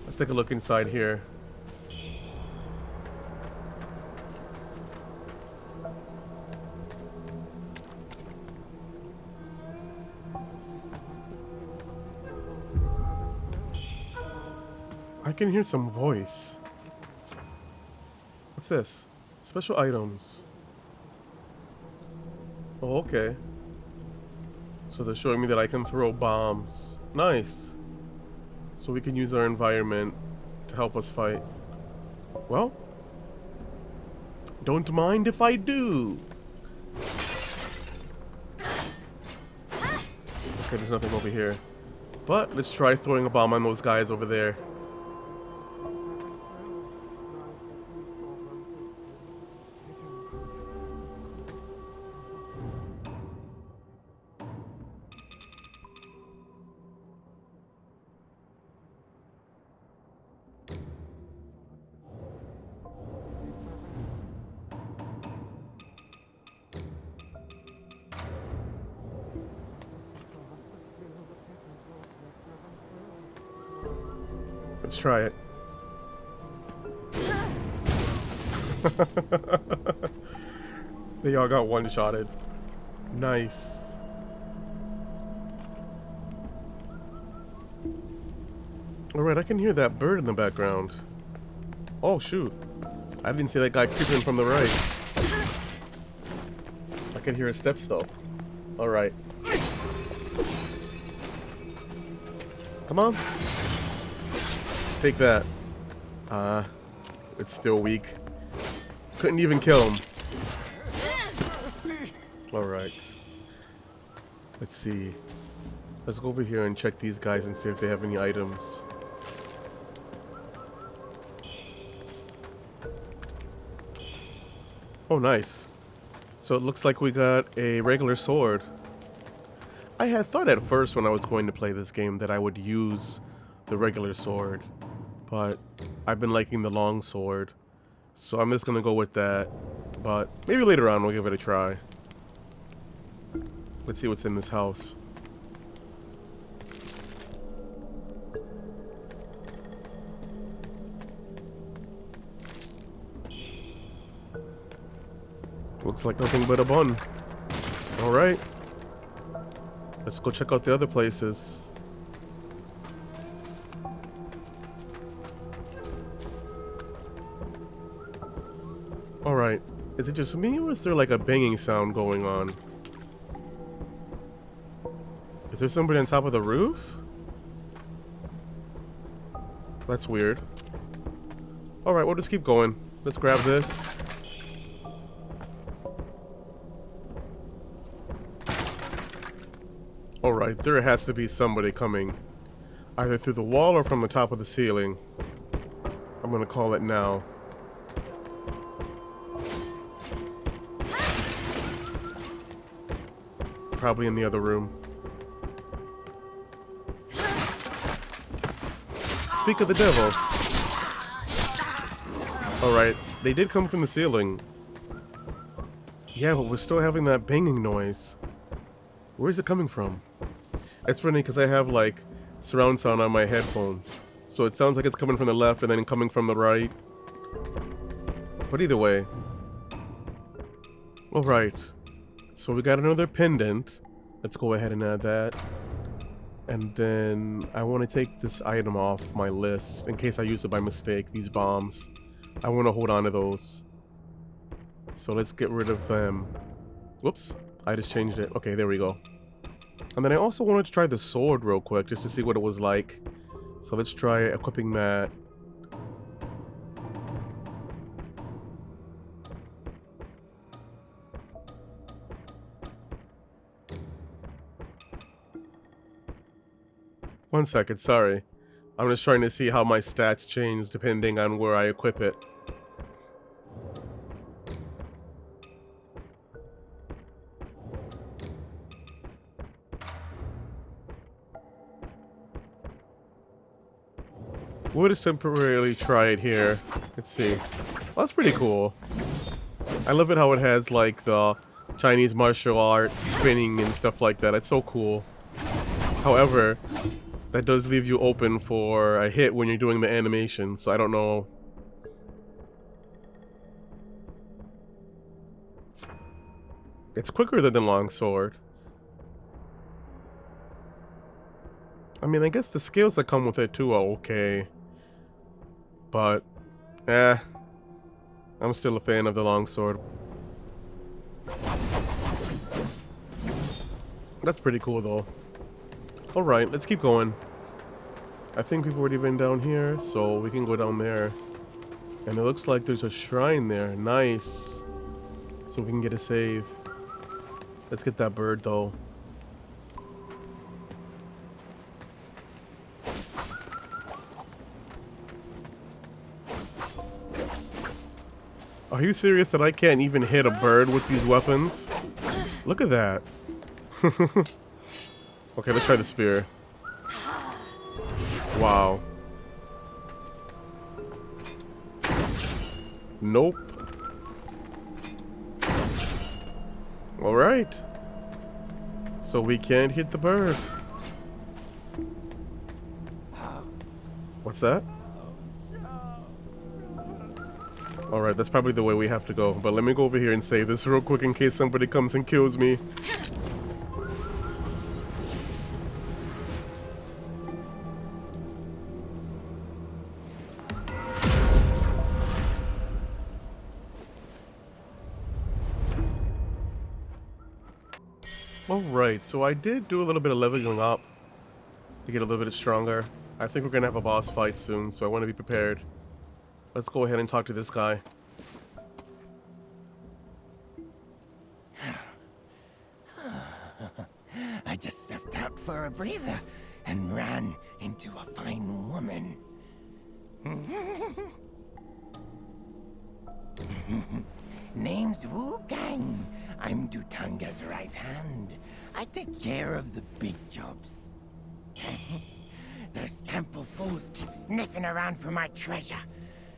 Let's take a look inside here. I can hear some voice. What's this? Special items. Oh, okay. So they're showing me that I can throw bombs. Nice. So we can use our environment to help us fight. Well, don't mind if I do. Okay, there's nothing over here. But let's try throwing a bomb on those guys over there. Let's try it. They all got one-shotted. Nice. Alright, I can hear that bird in the background. Oh, shoot. I didn't see that guy creeping from the right. I can hear his steps, though. Alright. Come on. Take that. It's still weak. Couldn't even kill him. Alright. Let's see. Let's go over here and check these guys and see if they have any items. Oh, nice. So it looks like we got a regular sword. I had thought at first when I was going to play this game that I would use the regular sword, but I've been liking the long sword, so I'm just gonna go with that. But maybe later on we'll give it a try. Let's see what's in this house. Looks like nothing but a bun. Alright. Let's go check out the other places. Alright. Is it just me or is there like a banging sound going on? Is there somebody on top of the roof? That's weird. Alright, we'll just keep going. Let's grab this. Alright, there has to be somebody coming. Either through the wall or from the top of the ceiling. I'm gonna call it now. Probably in the other room. Speak of the devil. Alright, they did come from the ceiling. Yeah, but we're still having that banging noise. Where's it coming from? It's funny because I have like surround sound on my headphones. So it sounds like it's coming from the left and then coming from the right. But either way. Alright. So we got another pendant. Let's go ahead and add that. And then I want to take this item off my list in case I use it by mistake, these bombs. I want to hold on to those. So let's get rid of them. Whoops. I just changed it. Okay, there we go. And then I also wanted to try the sword real quick just to see what it was like. So let's try equipping that. One second, sorry. I'm just trying to see how my stats change depending on where I equip it. We'll just temporarily try it here. Let's see. Well, that's pretty cool. I love it how it has like the Chinese martial arts spinning and stuff like that. It's so cool. However, that does leave you open for a hit when you're doing the animation, so I don't know. It's quicker than the longsword. I mean, I guess the skills that come with it too are okay. But, I'm still a fan of the longsword. That's pretty cool though. Alright, let's keep going. I think we've already been down here, so we can go down there. And it looks like there's a shrine there. Nice. So we can get a save. Let's get that bird though. Are you serious that I can't even hit a bird with these weapons? Look at that. Okay, let's try the spear. Wow. Nope. Alright. So we can't hit the bird. What's that? Alright, that's probably the way we have to go. But let me go over here and save this real quick in case somebody comes and kills me. Alright, so I did do a little bit of leveling up to get a little bit stronger. I think we're gonna have a boss fight soon, so I want to be prepared. Let's go ahead and talk to this guy. I just stepped out for a breather and ran into a fine woman. Name's Wuchang. I'm Dutanga's right hand. I take care of the big jobs. Those temple fools keep sniffing around for my treasure.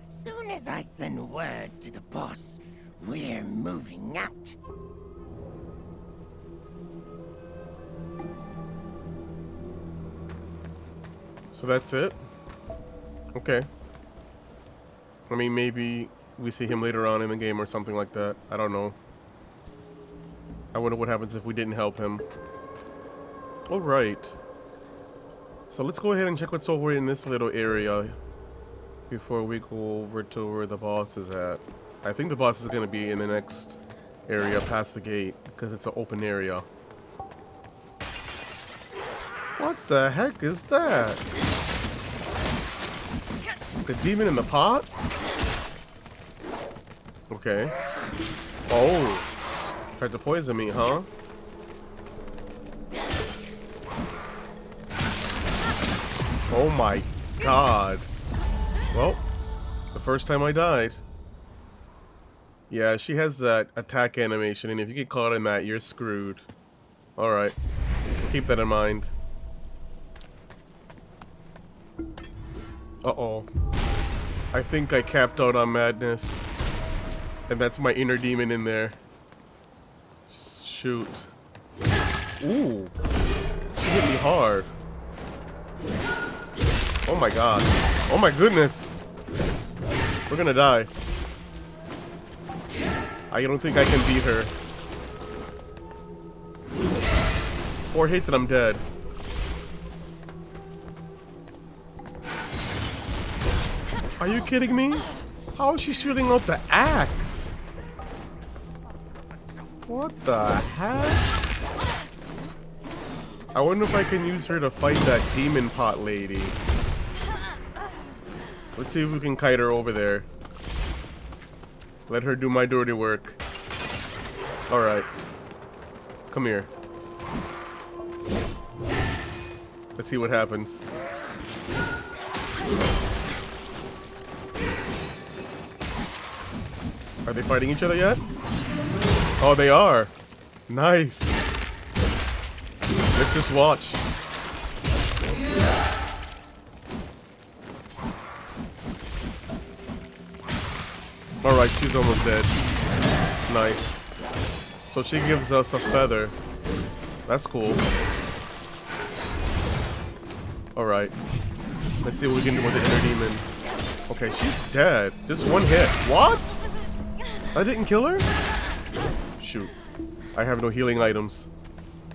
Soon as I send word to the boss, we're moving out. So that's it? Okay. I mean, maybe we see him later on in the game or something like that. I don't know. I wonder what happens if we didn't help him. Alright. So let's go ahead and check what's over in this little area before we go over to where the boss is at. I think the boss is going to be in the next area past the gate because it's an open area. What the heck is that? The demon in the pot? Okay. Oh. Tried to poison me, huh? Oh my god. Well, the first time I died. Yeah, she has that attack animation, and if you get caught in that, you're screwed. Alright. Keep that in mind. Uh-oh. I think I capped out on madness. And that's my inner demon in there. Shoot. Ooh. She hit me hard. Oh my god. Oh my goodness. We're gonna die. I don't think I can beat her. 4 hits and I'm dead. Are you kidding me? How is she shooting out the axe? What the heck? I wonder if I can use her to fight that demon pot lady. Let's see if we can kite her over there. Let her do my dirty work. Alright. Come here. Let's see what happens. Are they fighting each other yet? Oh, they are. Nice. Let's just watch. Alright, she's almost dead. Nice. So she gives us a feather. That's cool. Alright. Let's see what we can do with the inner demon. Okay, she's dead. Just one hit. What? I didn't kill her? Shoot. I have no healing items.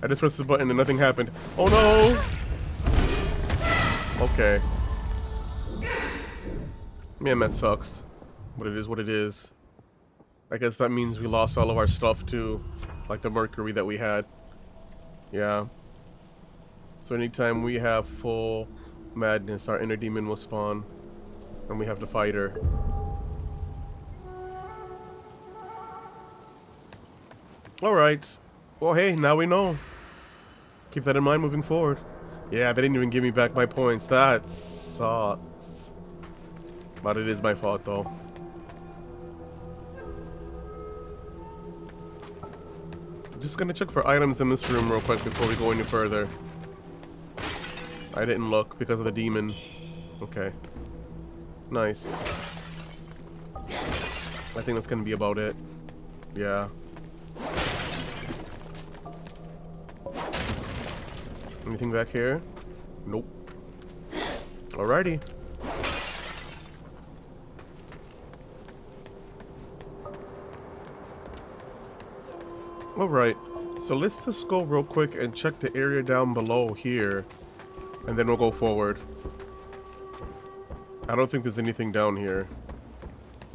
I just pressed the button and nothing happened. Oh no! Okay. Man, that sucks. But it is what it is. I guess that means we lost all of our stuff too. Like the mercury that we had. Yeah. So anytime we have full madness, our inner demon will spawn. And we have to fight her. Alright. Well, hey, now we know. Keep that in mind moving forward. Yeah, they didn't even give me back my points. That sucks. But it is my fault, though. Just gonna check for items in this room real quick before we go any further. I didn't look because of the demon. Okay. Nice. I think that's gonna be about it. Yeah. Anything back here? Nope. Alrighty. Alright, so let's just go real quick and check the area down below here, and then we'll go forward. I don't think there's anything down here.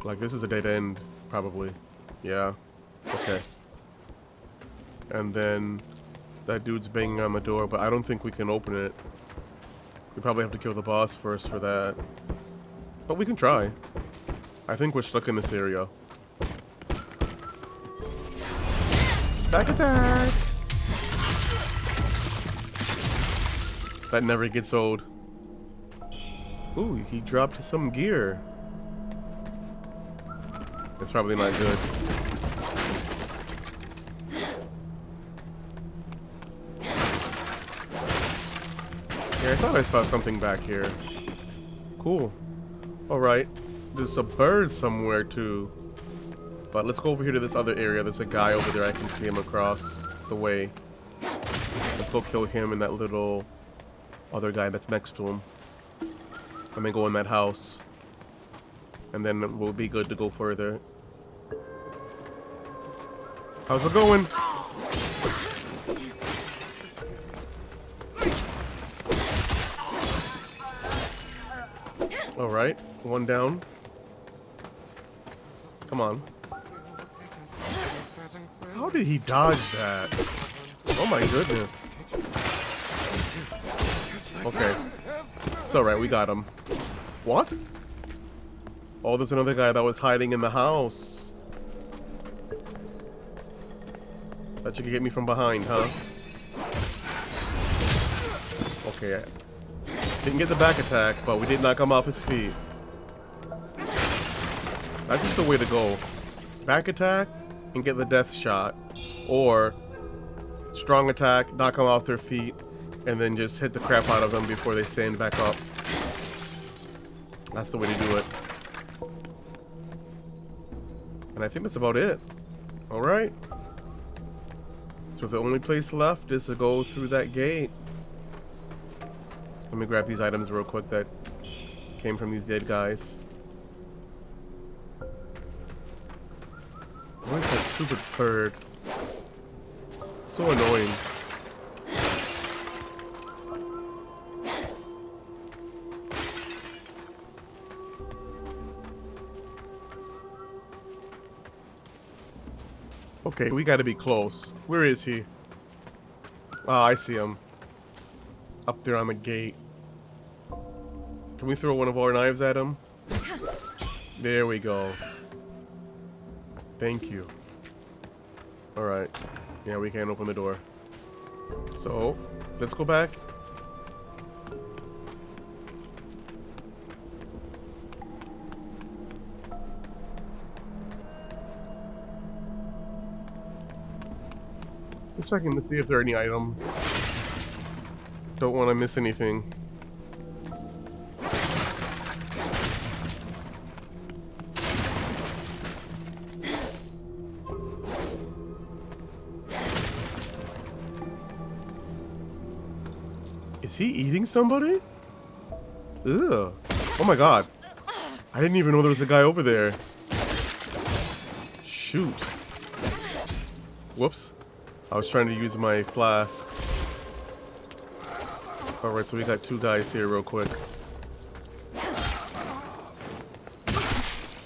Like, this is a dead end, probably. Yeah. Okay. And then that dude's banging on the door, but I don't think we can open it. We probably have to kill the boss first for that. But we can try. I think we're stuck in this area. Back attack! That never gets old. Ooh, he dropped some gear. It's probably not good. Yeah, I thought I saw something back here. Cool. Alright. There's a bird somewhere too. But let's go over here to this other area. There's a guy over there. I can see him across the way. Let's go kill him and that little other guy that's next to him. And then go in that house. And then we'll be good to go further. How's it going? Alright, one down. Come on. How did he dodge that? Oh my goodness. Okay. It's alright, we got him. What? Oh, there's another guy that was hiding in the house. Thought you could get me from behind, huh? Okay. Didn't get the back attack, but we did knock him off his feet. That's just the way to go. Back attack and get the death shot. Or strong attack, knock them off their feet, and then just hit the crap out of them before they stand back up. That's the way to do it. And I think that's about it. Alright. So the only place left is to go through that gate. Let me grab these items real quick that came from these dead guys. What is that stupid bird? So annoying. Okay, we gotta be close. Where is he? Ah, I see him. Up there on the gate. Can we throw one of our knives at him? There we go. Thank you. Alright. Yeah, we can't open the door. So, let's go back. I'm checking to see if there are any items. Don't want to miss anything. Is he eating somebody? Ugh. Oh my god. I didn't even know there was a guy over there. Shoot. Whoops. I was trying to use my flask. Alright, so we got two guys here real quick.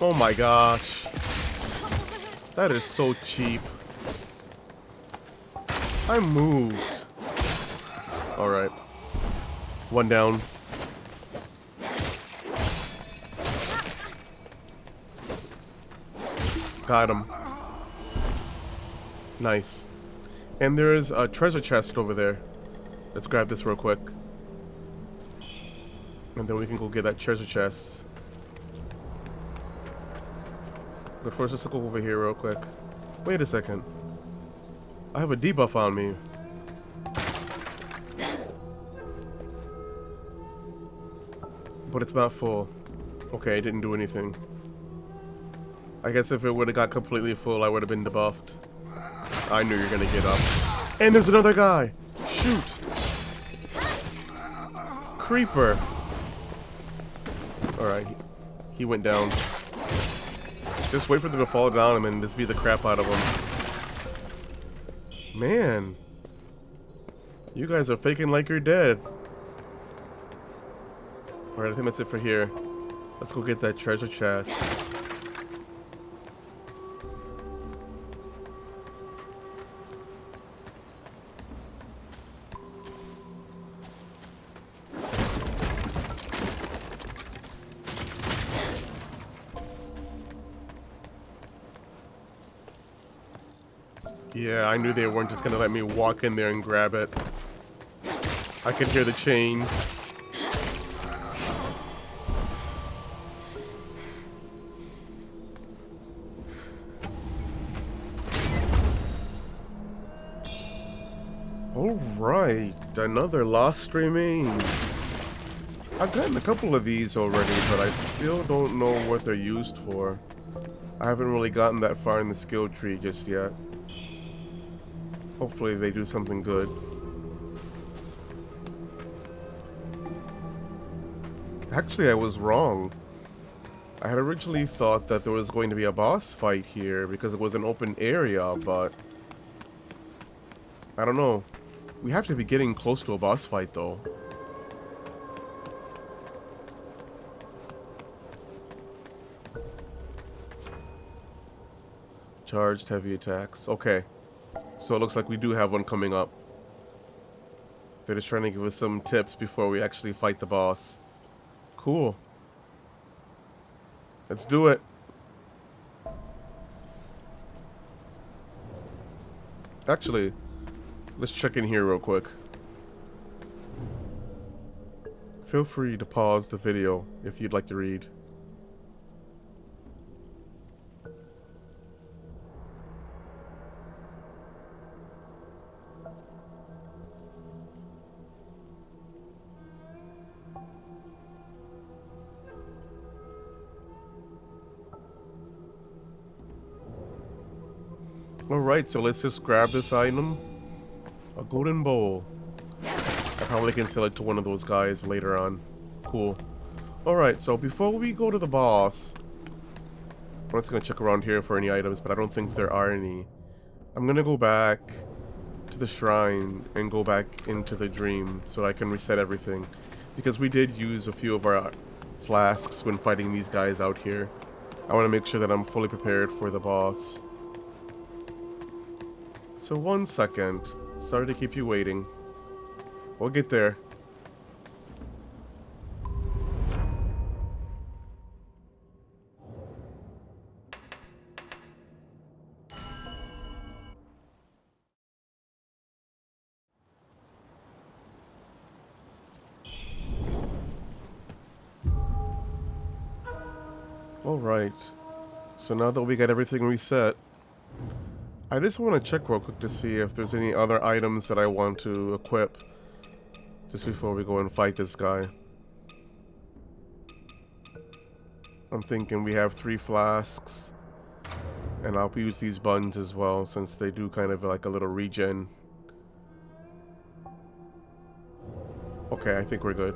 Oh my gosh. That is so cheap. I moved. Alright. One down. Got him. Nice. And there is a treasure chest over there. Let's grab this real quick. And then we can go get that treasure chest. But first, let's go over here real quick. Wait a second. I have a debuff on me. But it's not full. Okay, I didn't do anything. I guess if it would have got completely full, I would have been debuffed. I knew you were gonna get up. And there's another guy! Shoot! Creeper! Alright, he went down. Just wait for them to fall down and then just beat the crap out of him. Man, you guys are faking like you're dead. Alright, I think that's it for here. Let's go get that treasure chest. Yeah, I knew they weren't just gonna let me walk in there and grab it. I could hear the chain. Alright, another lost remains. I've gotten a couple of these already, but I still don't know what they're used for. I haven't really gotten that far in the skill tree just yet. Hopefully they do something good. Actually, I was wrong. I had originally thought that there was going to be a boss fight here because it was an open area, but I don't know. We have to be getting close to a boss fight though. Charged heavy attacks. Okay. So it looks like we do have one coming up. They're just trying to give us some tips before we actually fight the boss. Cool. Let's do it. Actually, let's check in here real quick. Feel free to pause the video if you'd like to read. Alright, so let's just grab this item. A golden bowl. I probably can sell it to one of those guys later on. Cool. Alright, so before we go to the boss, I'm just gonna check around here for any items, but I don't think there are any. I'm gonna go back to the shrine and go back into the dream so I can reset everything. Because we did use a few of our flasks when fighting these guys out here. I want to make sure that I'm fully prepared for the boss. So 1 second. Sorry to keep you waiting. We'll get there. Alright. So now that we got everything reset, I just want to check real quick to see if there's any other items that I want to equip just before we go and fight this guy. I'm thinking we have 3 flasks, and I'll use these buns as well since they do kind of like a little regen. Okay, I think we're good.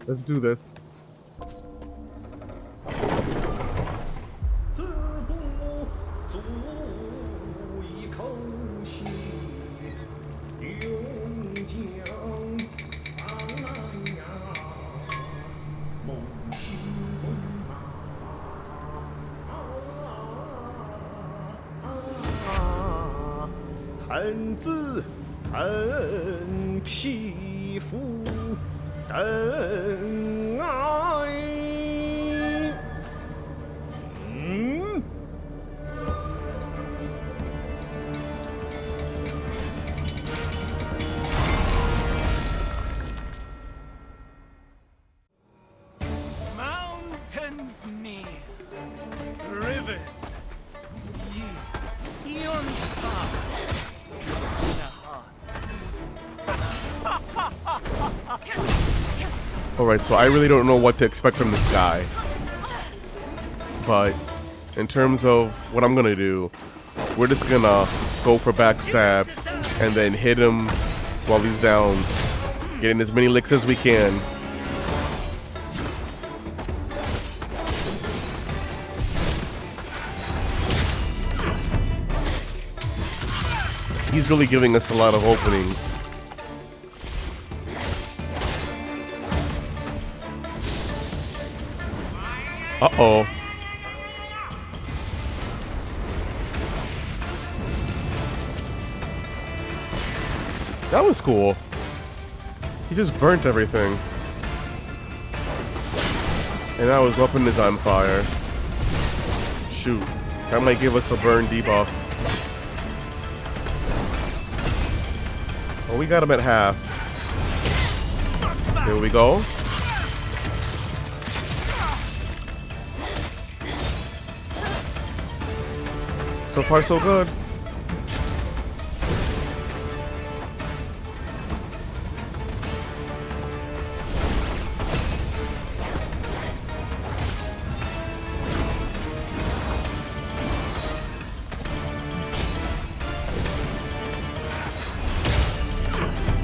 Let's do this. Alright, so I really don't know what to expect from this guy. But in terms of what I'm gonna do, we're just gonna go for backstabs and then hit him while he's down, getting as many licks as we can. He's really giving us a lot of openings. Uh-oh. That was cool. He just burnt everything. And now his weapon is on fire. Shoot. That might give us a burn debuff. Oh, we got him at half. There we go. So far, so good.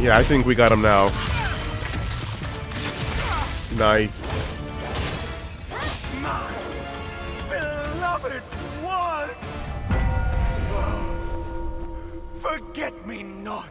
Yeah, I think we got him now. Nice. My beloved one! Forget me not!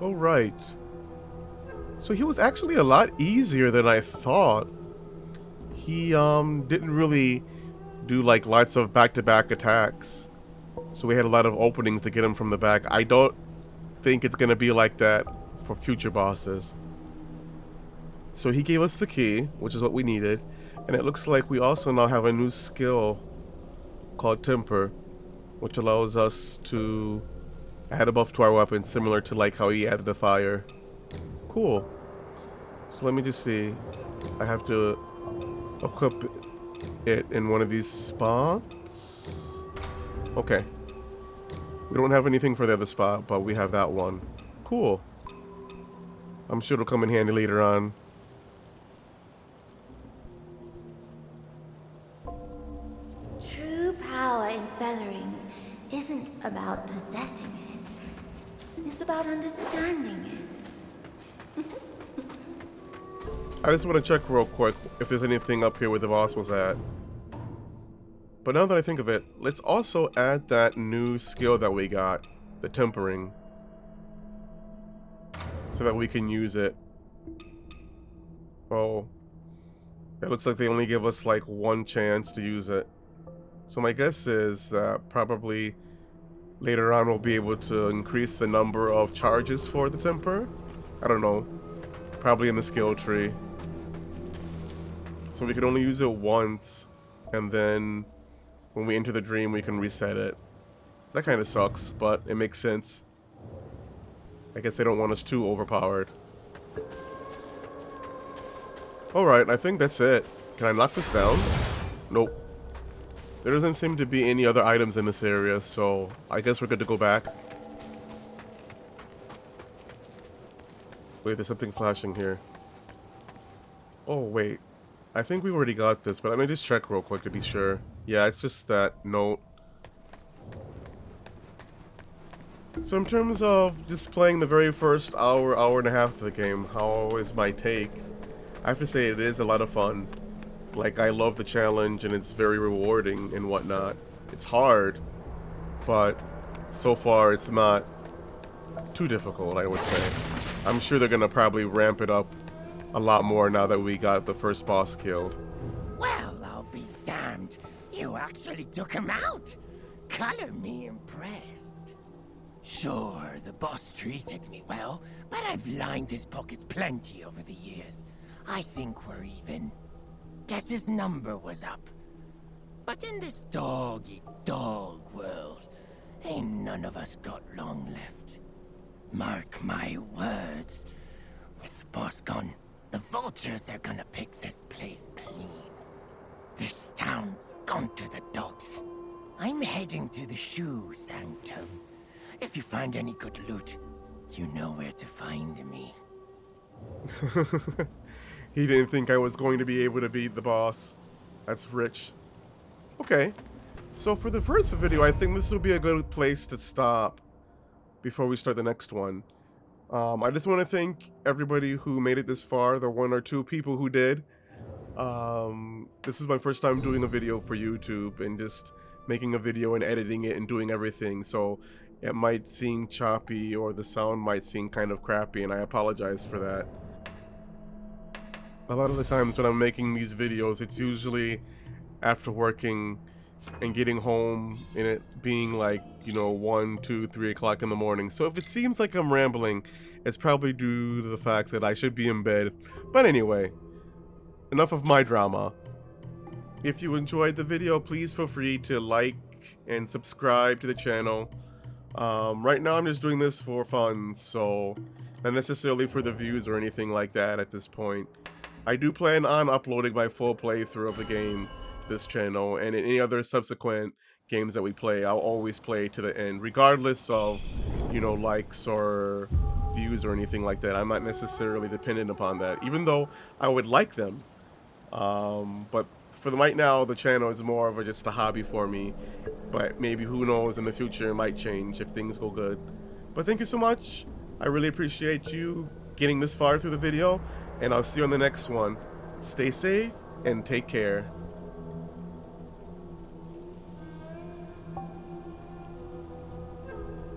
All right. So he was actually a lot easier than I thought. He didn't really do like lots of back-to-back attacks. So we had a lot of openings to get him from the back. I don't think it's gonna be like that for future bosses. So he gave us the key, which is what we needed. And it looks like we also now have a new skill called Temper, which allows us to add a buff to our weapon, similar to like how he added the fire. Cool. So let me just see. I have to equip it in one of these spots. Okay. We don't have anything for the other spot, but we have that one. Cool. I'm sure it'll come in handy later on. True power in feathering isn't about possessing it. It's about understanding it. I just want to check real quick if there's anything up here where the boss was at. But now that I think of it, let's also add that new skill that we got, the tempering, so that we can use it. Oh, it looks like they only give us like one chance to use it. So my guess is that probably later on we'll be able to increase the number of charges for the temper. I don't know. Probably in the skill tree. So we can only use it once, and then when we enter the dream we can reset it. That kind of sucks, but it makes sense. I guess they don't want us too overpowered. Alright, I think that's it. Can I knock this down? Nope. There doesn't seem to be any other items in this area, so I guess we're good to go back. Wait, there's something flashing here. Oh, wait. I think we already got this, but let me just check real quick to be sure. Yeah, it's just that note. So in terms of just playing the very first hour, hour and a half of the game, how is my take? I have to say it is a lot of fun. Like, I love the challenge and it's very rewarding and whatnot. It's hard, but so far it's not too difficult, I would say. I'm sure they're gonna probably ramp it up a lot more now that we got the first boss killed. Well, I'll be damned. You actually took him out. Color me impressed. Sure, the boss treated me well, but I've lined his pockets plenty over the years. I think we're even. Guess his number was up. But in this dog-eat-dog world, Ain't none of us got long left. Mark my words. With the boss gone, the vultures are gonna pick this place clean. This town's gone to the dogs. I'm heading to the shoe sanctum. If you find any good loot, you know where to find me. He didn't think I was going to be able to beat the boss. That's rich. Okay. So for the first video, I think this will be a good place to stop before we start the next one. I just want to thank everybody who made it this far, the 1 or 2 people who did. This is my first time doing a video for YouTube and just making a video and editing it and doing everything, so it might seem choppy or the sound might seem kind of crappy, and I apologize for that. A lot of the times when I'm making these videos, it's usually after working and getting home and it being like, you know, 1, 2, 3 o'clock in the morning. So if it seems like I'm rambling, it's probably due to the fact that I should be in bed. But anyway, enough of my drama. If you enjoyed the video, please feel free to like and subscribe to the channel. Right now I'm just doing this for fun, so not necessarily for the views or anything like that at this point. I do plan on uploading my full playthrough of the game to this channel, and any other subsequent games that we play, I'll always play to the end, regardless of, you know, likes or views or anything like that. I'm not necessarily dependent upon that, even though I would like them. But for the right now, the channel is more of just a hobby for me. But maybe, who knows, in the future it might change if things go good. But thank you so much. I really appreciate you getting this far through the video, and I'll see you on the next one. Stay safe and take care.